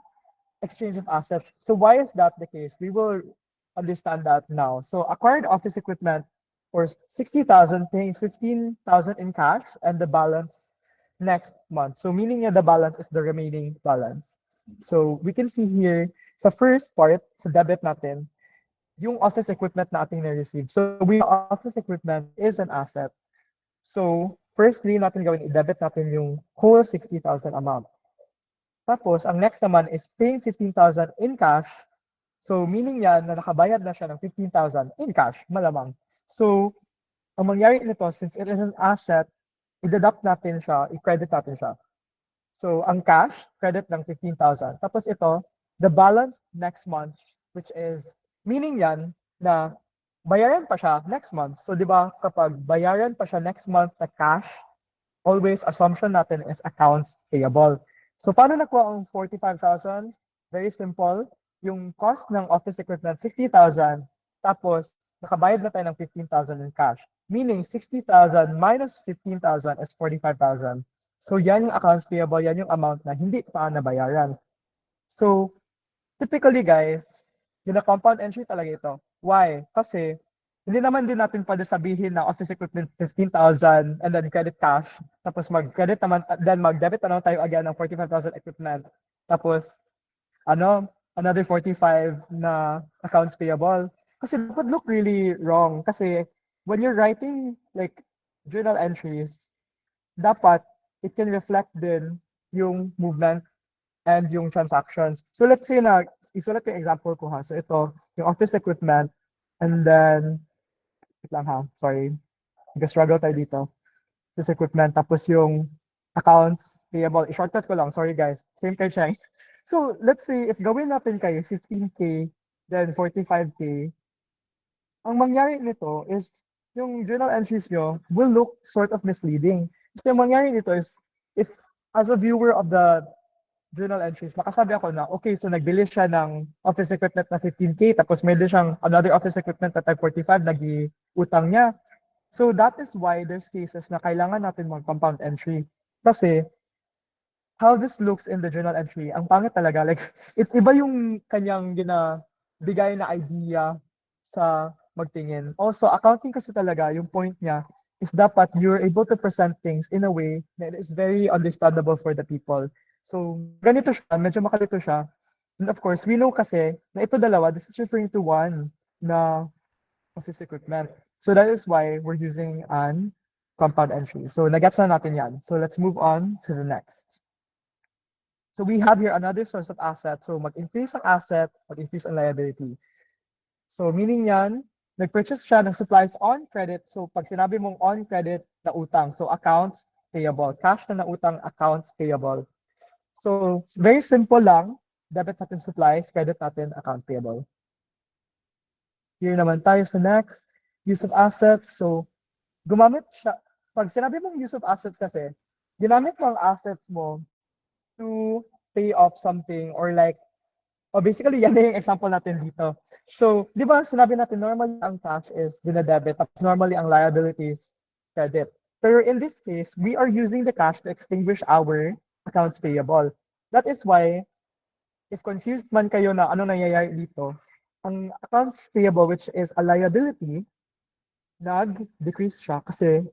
exchange of assets. So why is that the case? We will understand that now. So acquired office equipment for 60,000, paying 15,000 in cash and the balance next month. So meaning the balance is the remaining balance. So we can see here sa first part, sa debit natin, yung office equipment na ating na-receive. So office equipment is an asset. So firstly, natin gawin, i-debit natin yung whole 60,000 amount. Tapos, ang next naman is paying 15,000 in cash. So, meaning yan na nakabayad na siya ng 15,000 in cash, malamang. So, ang mangyari nito, since it is an asset, i-deduct natin siya, i-credit natin siya. So, ang cash, credit ng 15,000. Tapos ito, the balance next month, which is, meaning yan na bayaran pa siya next month. So, di ba, kapag bayaran pa siya next month na cash, always assumption natin is accounts payable. So, paano nakuha ang 45,000? Very simple. Yung cost ng office equipment, 60,000. Tapos, nakabayad na tayo ng 15,000 in cash. Meaning, 60,000 minus 15,000 is 45,000. So, yan yung accounts payable, yan yung amount na hindi pa nabayaran. So, typically guys, yung compound entry talaga ito. Why? Kasi, hindi naman din natin pwede sabihin na office equipment 15,000 and then credit cash. Tapos mag-credit naman, then mag-debit naman tayo again ng 45,000 equipment. Tapos, another 45 na accounts payable. Kasi that would look really wrong. Kasi when you're writing like journal entries, dapat it can reflect din yung movement and yung transactions. So let's say na, isulat yung example ko ha. So ito, yung office equipment, and then wait lang ha, sorry. Nag-struggle tayo dito. This equipment, tapos yung accounts payable. I-shortcut ko lang, sorry guys. Same kay Cheng. So, let's say, if gawin natin kay 15K, then 45K, ang mangyari nito is, yung journal entries nyo will look sort of misleading. Kasi yung mangyari nito is, if as a viewer of the journal entries, makasabi ako na, okay, so nagbili siya ng office equipment na 15K, tapos may siyang another office equipment na type 45, nag-utang niya. So that is why there's cases na kailangan natin mag-compound entry. Kasi how this looks in the journal entry, ang pangit talaga. Like, iba yung kanyang ginabigay na idea sa magtingin. Also, accounting kasi talaga, yung point niya is dapat you're able to present things in a way that is very understandable for the people. So, ganito siya, medyo makalito siya. And of course, we know kasi na ito dalawa, this is referring to one na office equipment. So that is why we're using an compound entry. So nagets na natin yan. So let's move on to the next. So we have here another source of asset. So mag-increase ang asset, mag-increase ang liability. So meaning yan, nag-purchase siya ng supplies on credit. So pag sinabi mong on credit na utang, so accounts payable. Cash na utang, accounts payable. So it's very simple lang. Debit natin supplies, credit natin accounts payable. Here naman tayo sa next, use of assets. So gumamit siya, pag sinabi mong use of assets kasi, ginamit mo ang assets mo to pay off something or like, basically yan na yung example natin dito. So, di ba sinabi natin normally ang cash is dinadebit, tapos normally ang liabilities credit. Pero in this case, we are using the cash to extinguish our accounts payable. That is why, if confused man kayo na ano nangyayari dito, ang accounts payable, which is a liability, nag-decrease siya kasi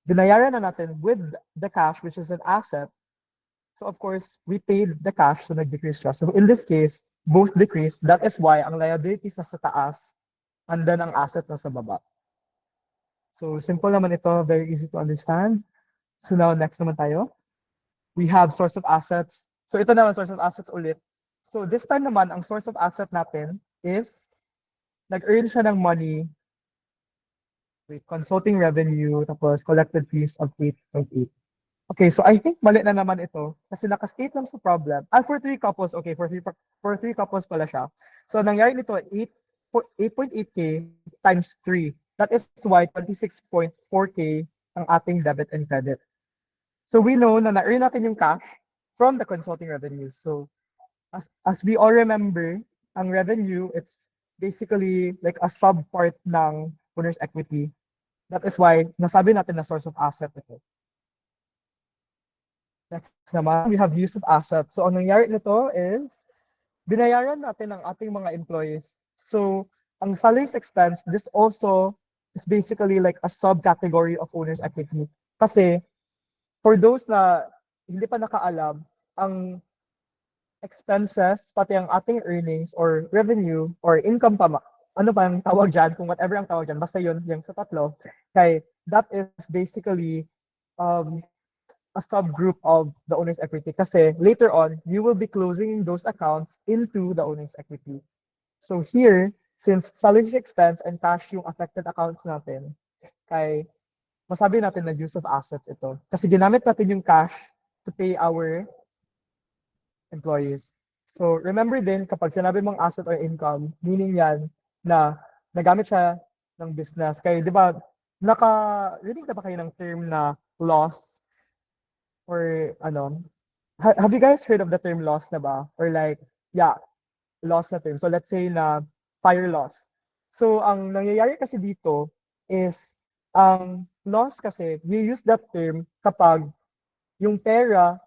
binayaran na natin with the cash, which is an asset. So of course, we paid the cash, so nag-decrease siya. So in this case, both decreased. That is why ang liabilities nasa taas and then ang assets nasa baba. So simple naman ito, very easy to understand. So now next naman tayo. We have source of assets. So ito naman source of assets ulit. So this time naman, ang source of asset natin is nag-earn siya ng money with consulting revenue, tapos collected fees of 8.8. Okay, so I think mali na naman ito kasi naka-state lang sa problem. For three couples, okay, for three couples pala siya. So nangyari nito 8.8K times 3. That is why 26.4K ang ating debit and credit. So we know na na-earn natin yung cash from the consulting revenue. So as we all remember, ang revenue, it's basically like a sub-part ng owner's equity. That is why nasabi natin na source of asset ito. Next naman, we have use of assets. So, ang nangyari nito is, binayaran natin ang ating mga employees. So, ang salaries expense, this also is basically like a subcategory of owner's equity. Kasi, for those na hindi pa nakaalam, ang expenses, pati ang ating earnings or revenue or income pa, ano pa ang tawag dyan, kung whatever ang tawag dyan, basta yun, yung sa tatlo, kay that is basically a subgroup of the owner's equity kasi later on, you will be closing those accounts into the owner's equity. So here, since salaries expense and cash yung affected accounts natin, kay masabi natin na use of assets ito. Kasi ginamit natin yung cash to pay our employees. So remember din, kapag sinabi mong asset or income, meaning yan na nagamit siya ng business. Kaya di ba, rinig na ba kayo ng term na loss or ano, have you guys heard of the term loss na ba? Or like, yeah, loss na term. So let's say na fire loss. So ang nangyayari kasi dito is, ang loss kasi, you use that term kapag yung pera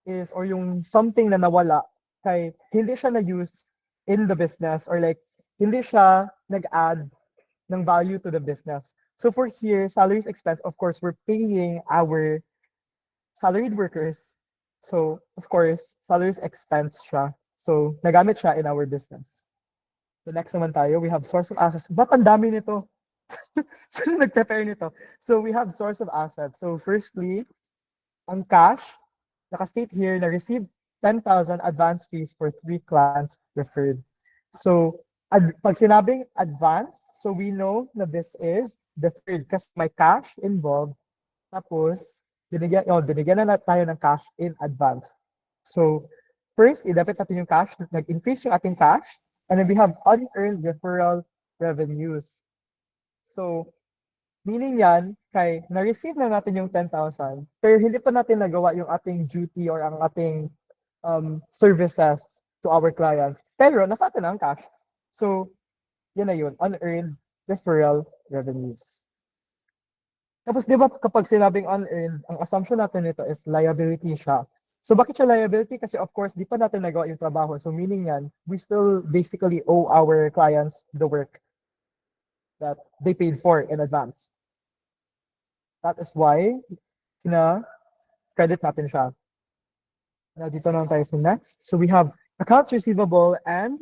is, or yung something na nawala, kay hindi siya na-use in the business or like, hindi siya nag-add ng value to the business. So for here, salaries expense, of course, we're paying our salaried workers. So, of course, salaries expense siya. So, nagamit siya in our business. The next naman tayo, we have source of assets. Ba't ang dami nito? Sino nag-prepare nito? So, we have source of assets. So, firstly, ang cash, naka-state here na received 10,000 advance fees for 3 clients referred. So, Pag sinabing advance, so we know na this is deferred kasi may cash involved. Tapos, binigyan na tayo ng cash in advance. So, first, i-debit natin yung cash, nag-increase yung ating cash, and then we have unearned referral revenues. So, meaning yan, kay na-receive na natin yung 10,000, pero hindi pa natin nagawa yung ating duty or ang ating services to our clients. Pero nasa atin ang cash. So, yun na yun, unearned referral revenues. Tapos di ba kapag sinabing unearned, ang assumption natin nito is liability siya. So bakit siya liability? Kasi of course, di pa natin nagawa yung trabaho. So meaning yan, we still basically owe our clients the work that they paid for in advance. That is why credit natin siya. Now dito naman tayo sa next. So we have accounts receivable and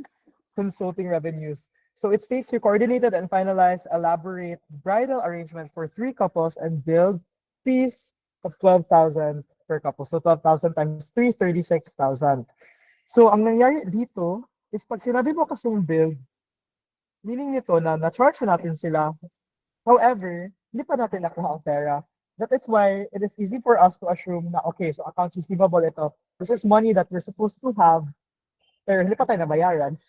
consulting revenues. So it states to coordinated and finalize elaborate bridal arrangements for 3 couples and build fees of 12,000 per couple. So 12,000 times 3, 36,000. So ang nangyari dito is pag sinabi mo kasing build, meaning nito na na-charge na natin sila. However, hindi pa natin nakuha ang pera. That is why it is easy for us to assume na okay, so accounts receivable ito. This is money that we're supposed to have, pero hindi pa tayo nabayaran.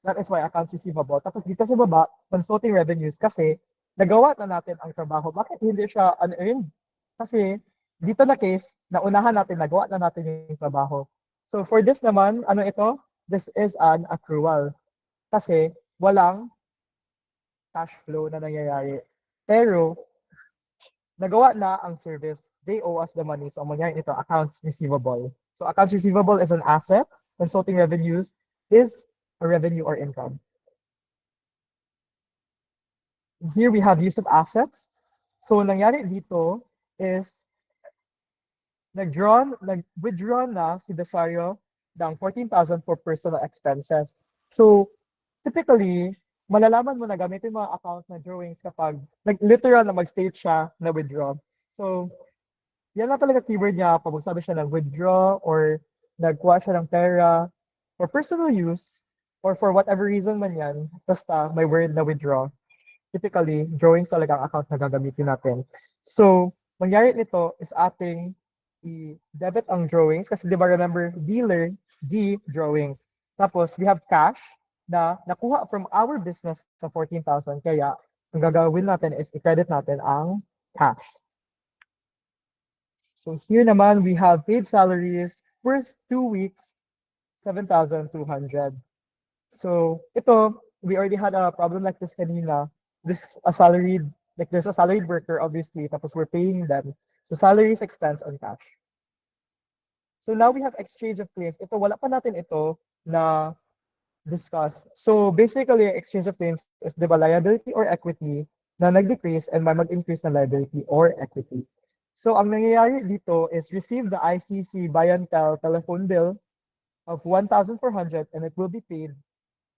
That is why accounts receivable. Tapos dito sa baba, consulting revenues kasi nagawa na natin ang trabaho. Bakit hindi siya unearned? Kasi dito na case, naunahan natin, nagawa na natin yung trabaho. So for this naman, ano ito? This is an accrual. Kasi walang cash flow na nangyayari. Pero nagawa na ang service. They owe us the money. So ang mangyayari ito, accounts receivable. So accounts receivable is an asset. Consulting revenues is a revenue or income. Here we have use of assets. So nangyari dito is nag-withdraw na si Besario ng 14,000 for personal expenses. So typically, malalaman mo na gamitin mo ang account na drawings kapag literal na mag-state siya na withdraw. So yan na talaga keyword niya pag magsabi siya ng withdraw or nagkuha siya ng pera for personal use or for whatever reason man yan, basta may word na withdraw. Typically, drawings talaga ang account na gagamitin natin. So, mangyari nito is ating i-debit ang drawings kasi di ba remember, dealer, D, drawings. Tapos, we have cash na nakuha from our business sa 14,000. Kaya, ang gagawin natin is i-credit natin ang cash. So, here naman, we have paid salaries first 2 weeks, 7,200. So, ito, we already had a problem like this kanina. There's a salaried worker, obviously, tapos we're paying them. So, salaries, expense, and cash. So, now we have exchange of claims. Ito, wala pa natin ito na discuss. So, basically, exchange of claims is, di ba, liability or equity na nag-decrease and may mag-increase na liability or equity. So, ang nangyayari dito is receive the ICC Bayantel telephone bill of 1,400 and it will be paid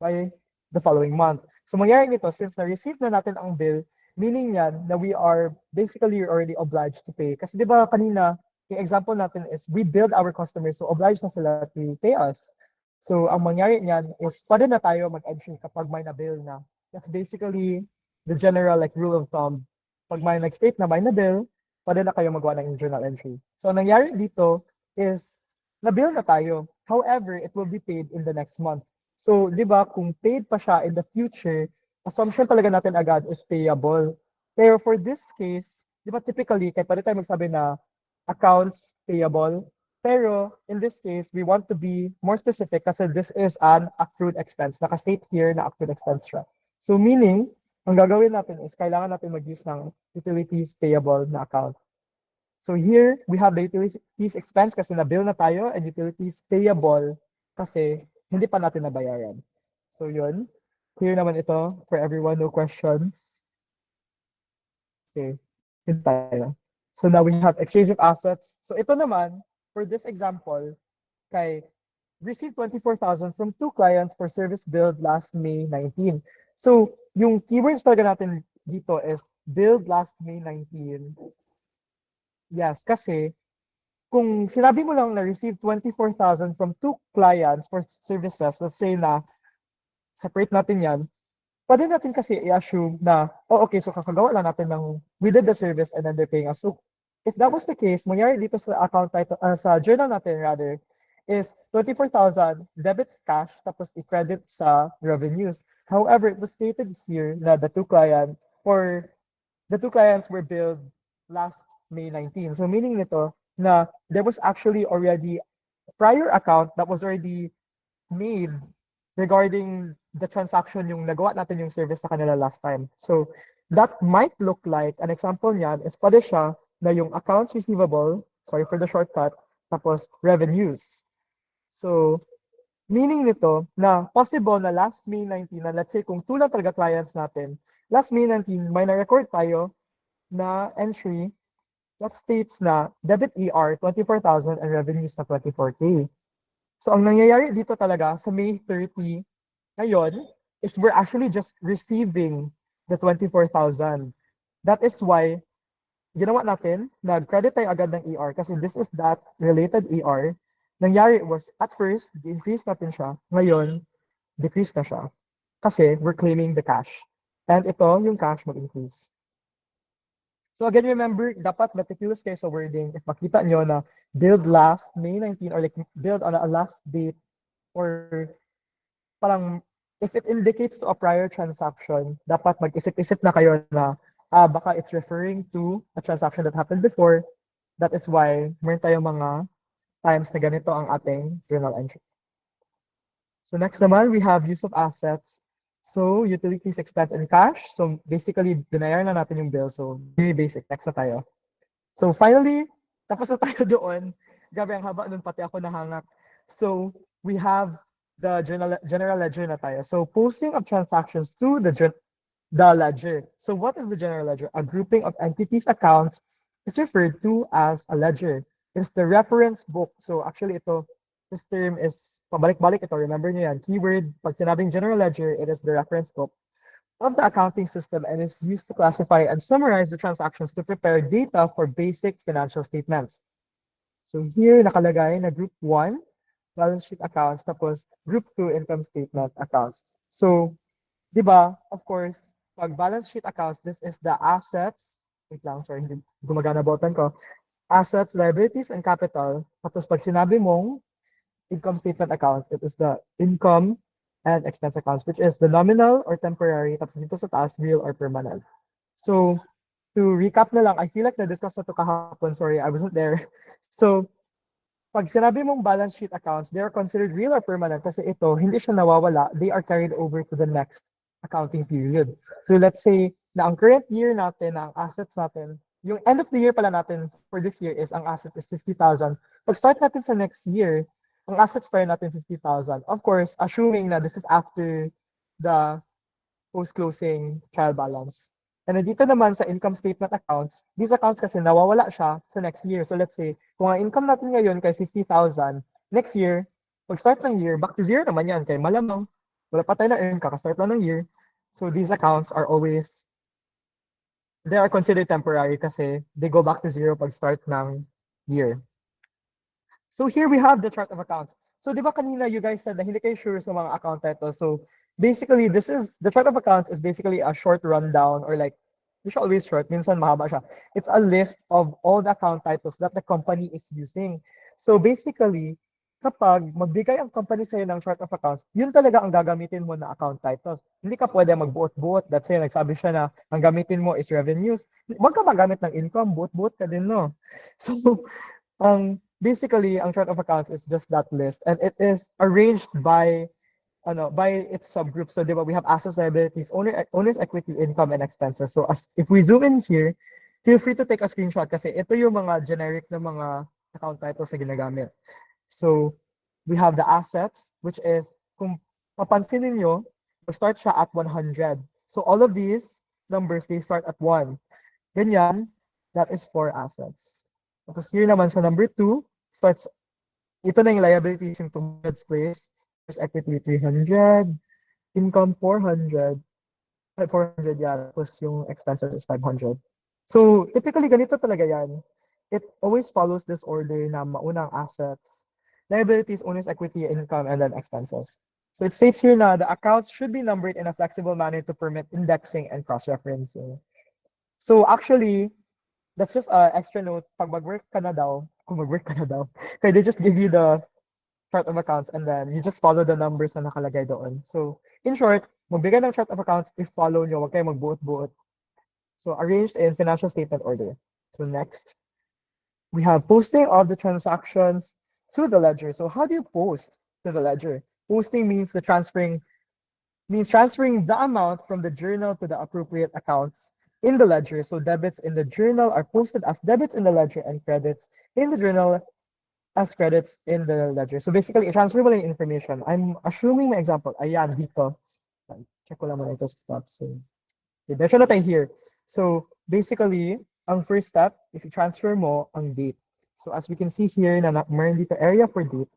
by the following month. So mangyayari nito, since na-receive na natin ang bill, meaning yan na we are basically already obliged to pay. Kasi di ba kanina, yung example natin is we build our customers, so obliged na sila to pay us. So ang mangyayari niyan is pwede na tayo mag-entry kapag may na-bill na. That's basically the general like rule of thumb. Pag may nag-state na may na-bill, pwede na kayo magawa ng journal entry. So ang nangyari dito is na-bill na tayo. However, it will be paid in the next month. So, di ba, kung paid pa siya in the future, assumption talaga natin agad is payable. Pero for this case, di ba typically, kahit pwede tayo magsabi na accounts payable, pero in this case, we want to be more specific kasi this is an accrued expense. Naka-state here na accrued expense siya. So meaning, ang gagawin natin is kailangan natin mag-use ng utilities payable na account. So here, we have the utilities expense kasi na-bill na tayo and utilities payable kasi hindi pa natin nabayaran. So yun, clear naman ito for everyone, no questions. Okay, yun tayo. So now we have exchange of assets. So ito naman, for this example, kay received 24,000 from 2 clients for service billed last May 19. So yung keywords talaga natin dito is billed last May 19. Yes, kasi kung sinabi mo lang na receive 24,000 from 2 clients for services, let's say na separate natin yan, pwede natin kasi i-assume na, oh, okay, so kakagawa lang natin ng, we did the service and then they're paying us. So, if that was the case, mangyari dito sa account title, sa journal natin rather, is 24,000 debit cash tapos i-credit sa revenues. However, it was stated here na the two clients were billed last May 19. So meaning nito na there was actually already prior account that was already made regarding the transaction yung nagawa natin yung service sa kanila last time. So that might look like, an example niyan is pwede siya na yung accounts receivable, sorry for the shortcut, tapos revenues. So meaning nito na possible na last May 19, na let's say kung two lang talaga clients natin, last May 19, may na-record tayo na entry that states na debit ER 24,000 and revenues na 24K. So ang nangyayari dito talaga sa May 30 ngayon is we're actually just receiving the 24,000. That is why ginawa natin, nag-credit tayo agad ng ER kasi this is that related ER. Nangyari was, at first, di-increase natin siya. Ngayon, decrease na siya. Kasi we're claiming the cash. And ito, yung cash mag-increase. So again, remember, dapat meticulous kayo sa wording. If makita nyo na billed last May 19 or like billed on a last date or parang if it indicates to a prior transaction, dapat mag-isip-isip na kayo na baka it's referring to a transaction that happened before. That is why meron tayong mga times na ganito ang ating journal entry. So next naman, we have use of assets. So utilities, expense, and cash. So basically, binayaran na natin yung bill. So very basic, next na tayo. So finally, tapos na tayo doon. Grabe, ang haba nun, pati ako nahangak. So we have the general ledger na tayo. So posting of transactions to the ledger. So what is the general ledger? A grouping of entities' accounts is referred to as a ledger. It's the reference book. So actually ito, this term is pabalik-balik ito. Remember niyo yan. Keyword, pag sinabing general ledger, it is the reference book of the accounting system and is used to classify and summarize the transactions to prepare data for basic financial statements. So here nakalagay na group 1, balance sheet accounts, tapos group 2, income statement accounts. So, di ba, of course, pag balance sheet accounts, this is the assets, wait lang, sorry, hindi gumagana button ko, assets, liabilities, and capital. Tapos pag sinabi mong income statement accounts, it is the income and expense accounts, which is the nominal or temporary, tapos dito sa taas, real or permanent. So, to recap na lang, I feel like na-discuss na ito kahapon, sorry, I wasn't there. So, pag sinabi mong balance sheet accounts, they are considered real or permanent kasi ito, hindi siya nawawala, they are carried over to the next accounting period. So let's say na ang current year natin, na ang assets natin, yung end of the year pala natin for this year is ang assets is 50,000. Pag start natin sa next year, ang assets pa rin natin 50,000. Of course, assuming na this is after the post-closing trial balance. And then dito naman sa income statement accounts, these accounts kasi nawawala siya sa next year. So let's say, kung ang income natin ngayon kay 50,000, next year, pag start ng year, back to zero naman yan. Kaya malamang, wala pa tayo na-earn, kakastart lang ng year. So these accounts are always, they are considered temporary kasi they go back to zero pag start ng year. So here we have the chart of accounts. So di ba kanina you guys said na hindi kayo sure sa mga account titles. So basically, this is, the chart of accounts is basically a short rundown or like, it's always short, minsan mahaba siya. It's a list of all the account titles that the company is using. So basically, kapag magbigay ang company sa'yo ng chart of accounts, yun talaga ang gagamitin mo na account titles. Hindi ka pwede magbuot-buot. That's why nagsabi siya na ang gamitin mo is revenues. Huwag ka magamit ng income, buot-buot ka din, no? So, basically, ang chart of accounts is just that list. And it is arranged by its subgroups. So, di ba, we have assets, liabilities, owner's equity, income, and expenses. So, if we zoom in here, feel free to take a screenshot kasi ito yung mga generic na mga account titles na ginagamit. So, we have the assets, which is, kung papansinin nyo, start siya at 100. So, all of these numbers, they start at 1. Ganyan, that is for assets. Tapos here naman sa number 2, starts, ito na yung liabilities yung 200's place. There's equity 300, income 400, 400 yan, tapos yung expenses is 500. So, typically, ganito talaga yan. It always follows this order na maunang assets, liabilities, owner's equity, income, and then expenses. So it states here na the accounts should be numbered in a flexible manner to permit indexing and cross-referencing. So actually, that's just a extra note. Pag mag-work ka na daw, kung mag-work ka na daw, kaya they just give you the chart of accounts and then you just follow the numbers na nakalagay doon. So in short, magbigay ng chart of accounts if follow nyo, wag kayo magbuot-buot. So arranged in financial statement order. So next, we have posting of the transactions to the ledger. So how do you post to the ledger? Posting means transferring the amount from the journal to the appropriate accounts in the ledger. So debits in the journal are posted as debits in the ledger and credits in the journal as credits in the ledger. So basically, transferable information. I'm assuming my example. Ayan, dito. Check ko lang muna ito sa stop. So, okay, there's na tayo here. So basically, ang first step is i-transfer mo ang date. So as we can see here, na meron dito area for date.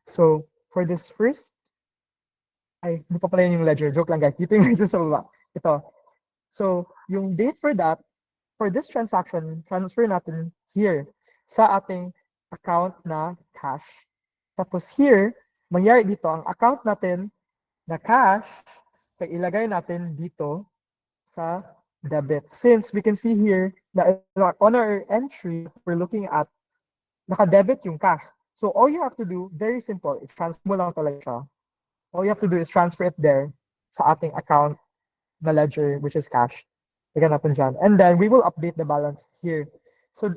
So for this first, ay, hindi pa pala yun yung ledger. Joke lang guys. Dito yung ledger sa baba. Ito. So yung date for that, for this transaction, transfer natin here sa ating account na cash. Tapos here, mangyari dito, ang account natin na cash, kaya ilagay natin dito sa debit. Since we can see here na on our entry, we're looking at naka-debit yung cash. So all you have to do, very simple, i-transfer mo lang talaga siya. All you have to do is transfer it there sa ating account na ledger, which is cash. Lagyan natin dyan. And then we will update the balance here. So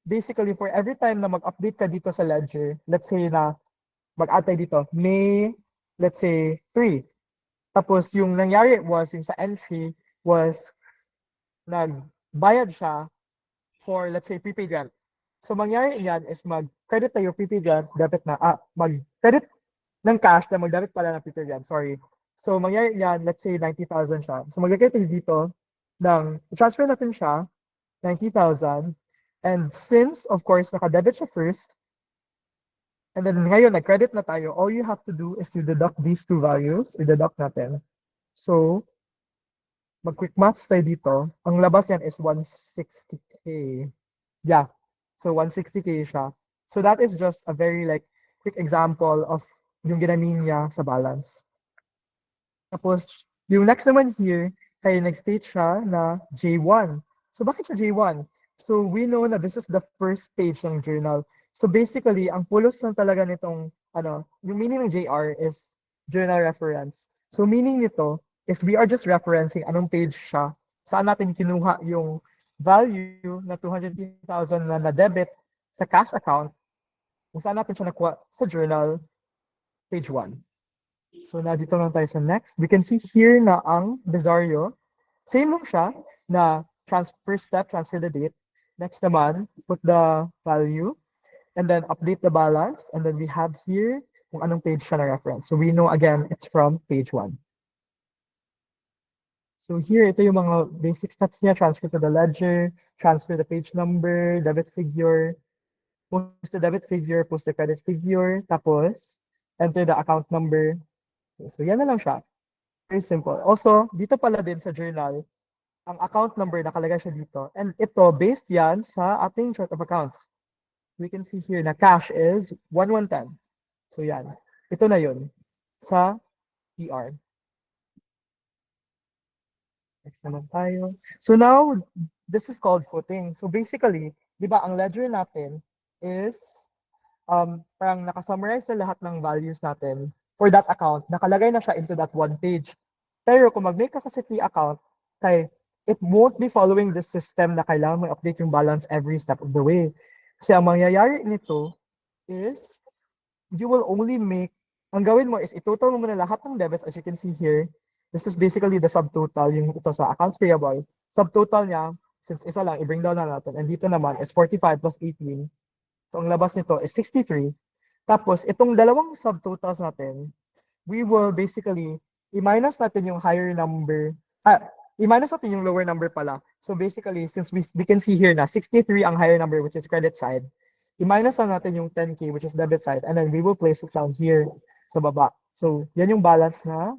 basically for every time na mag-update ka dito sa ledger, let's say na mag-add tayo dito, May, let's say 3. Tapos yung nangyari was, yung sa entry was, nagbayad siya for, let's say, prepaid rent. So mangyari niyan is mag-credit tayo prepaid rent, debit na, mag-credit ng cash na mag-debit pala ng prepaid rent, sorry. So mangyari niyan, let's say 90,000 siya. So maglagay tayo dito transfer natin siya, 90,000. And since, of course, naka-debit siya first, and then ngayon, nag-credit na tayo, all you have to do is you deduct these two values, i-deduct natin. So, mag-quick maths tayo dito. Ang labas yan is 160K. Yeah. So, 160K siya. So, that is just a very quick example of yung ginamin niya sa balance. Tapos, yung next naman here, kaya nag-state siya na J1. So, bakit siya J1? So, we know na this is the first page ng journal. So, basically, ang pulos lang talaga nitong, yung meaning ng JR is journal reference. So, meaning nito is we are just referencing anong page siya. Saan natin kinuha yung value na 250,000 na na-debit sa cash account. Kung saan natin siya nakuha sa journal, page 1. So, na dito lang tayo sa next. We can see here na ang Besario. Same lang siya na first step, transfer the date. Next naman, put the value. And then update the balance. And then we have here kung anong page siya na reference. So we know again, it's from page 1. So here, ito yung mga basic steps niya. Transfer to the ledger, transfer the page number, debit figure, post the debit figure, post the credit figure, tapos enter the account number. So yan na lang siya. Very simple. Also, dito pala din sa journal, ang account number nakalagay siya dito. And ito, based yan sa ating chart of accounts. We can see here na cash is 1110. So yan. Ito na yun sa PR. Next naman tayo. So now, this is called footing. So basically, di ba, ang ledger natin is parang nakasummarize sa lahat ng values natin for that account. Nakalagay na siya into that one page. Pero kung mag-make ka kasi account, it won't be following this system na kailangan mo update yung balance every step of the way. Kasi ang mangyayari nito is you will only ang gawin mo is itotal mo muna lahat ng debits as you can see here. This is basically the subtotal, yung ito sa accounts payable. Subtotal niya, since isa lang, i-bring down na natin. And dito naman is 45 plus 18. So ang labas nito is 63. Tapos itong dalawang subtotals natin, we will basically i-minus natin yung higher number. I-minus natin yung lower number pala. So basically, since we can see here na 63 ang higher number, which is credit side, i-minus na natin yung 10K, which is debit side, and then we will place it down here sa baba. So yan yung balance na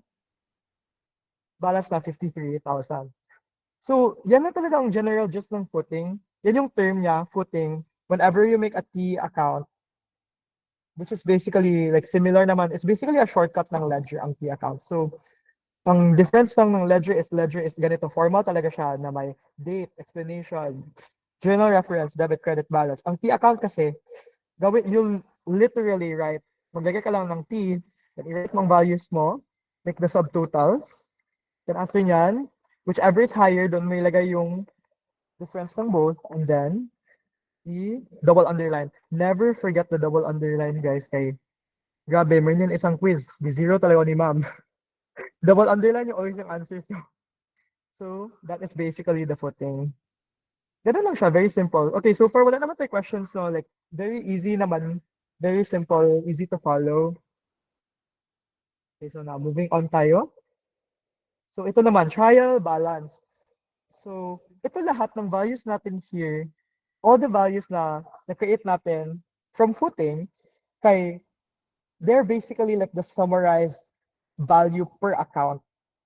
53,000. So yan na talaga ang general gist ng footing. Yan yung term niya, footing. Whenever you make a T account, which is basically like similar naman. It's basically a shortcut ng ledger ang key account. So, ang difference lang ng ledger is ganito. Formal talaga siya na may date, explanation, journal reference, debit, credit balance. Ang T account kasi, you'll literally write, maglagay ka lang ng T, then i-write mong values mo, make the subtotals, then after nyan, whichever is higher, doon may ilagay yung difference ng both, and then, double underline. Never forget the double underline, guys, kay grabe, meron yun isang quiz, di zero talaga ni ma'am. Double underline yung always yung answers nyo. So, that is basically the footing. Ganun lang siya, very simple. Okay, so far, wala naman tayo questions, no? Like, very easy naman, very simple, easy to follow. Okay, so now, moving on tayo. So, ito naman, trial balance. So, ito lahat ng values natin here, all the values na na-create natin from footing, kay, they're basically like the summarized value per account.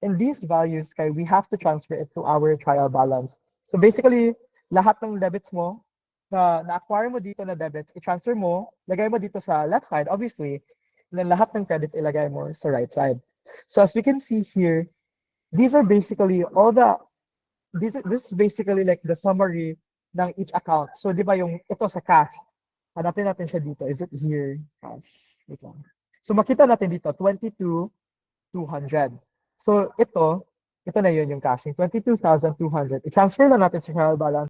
And these values, kay, we have to transfer it to our trial balance. So basically, lahat ng debits mo na-acquire mo dito na debits, i-transfer mo, lagay mo dito sa left side, obviously, and then lahat ng credits ilagay mo sa right side. So as we can see here, these are basically this is basically like the summary ng each account. So di ba yung ito sa cash, hanapin natin siya dito. Is it here? Cash. Wait lang. So makita natin dito, 22,200. So ito na yun yung cash, yung 22,200. I-transfer lang natin sa trial balance.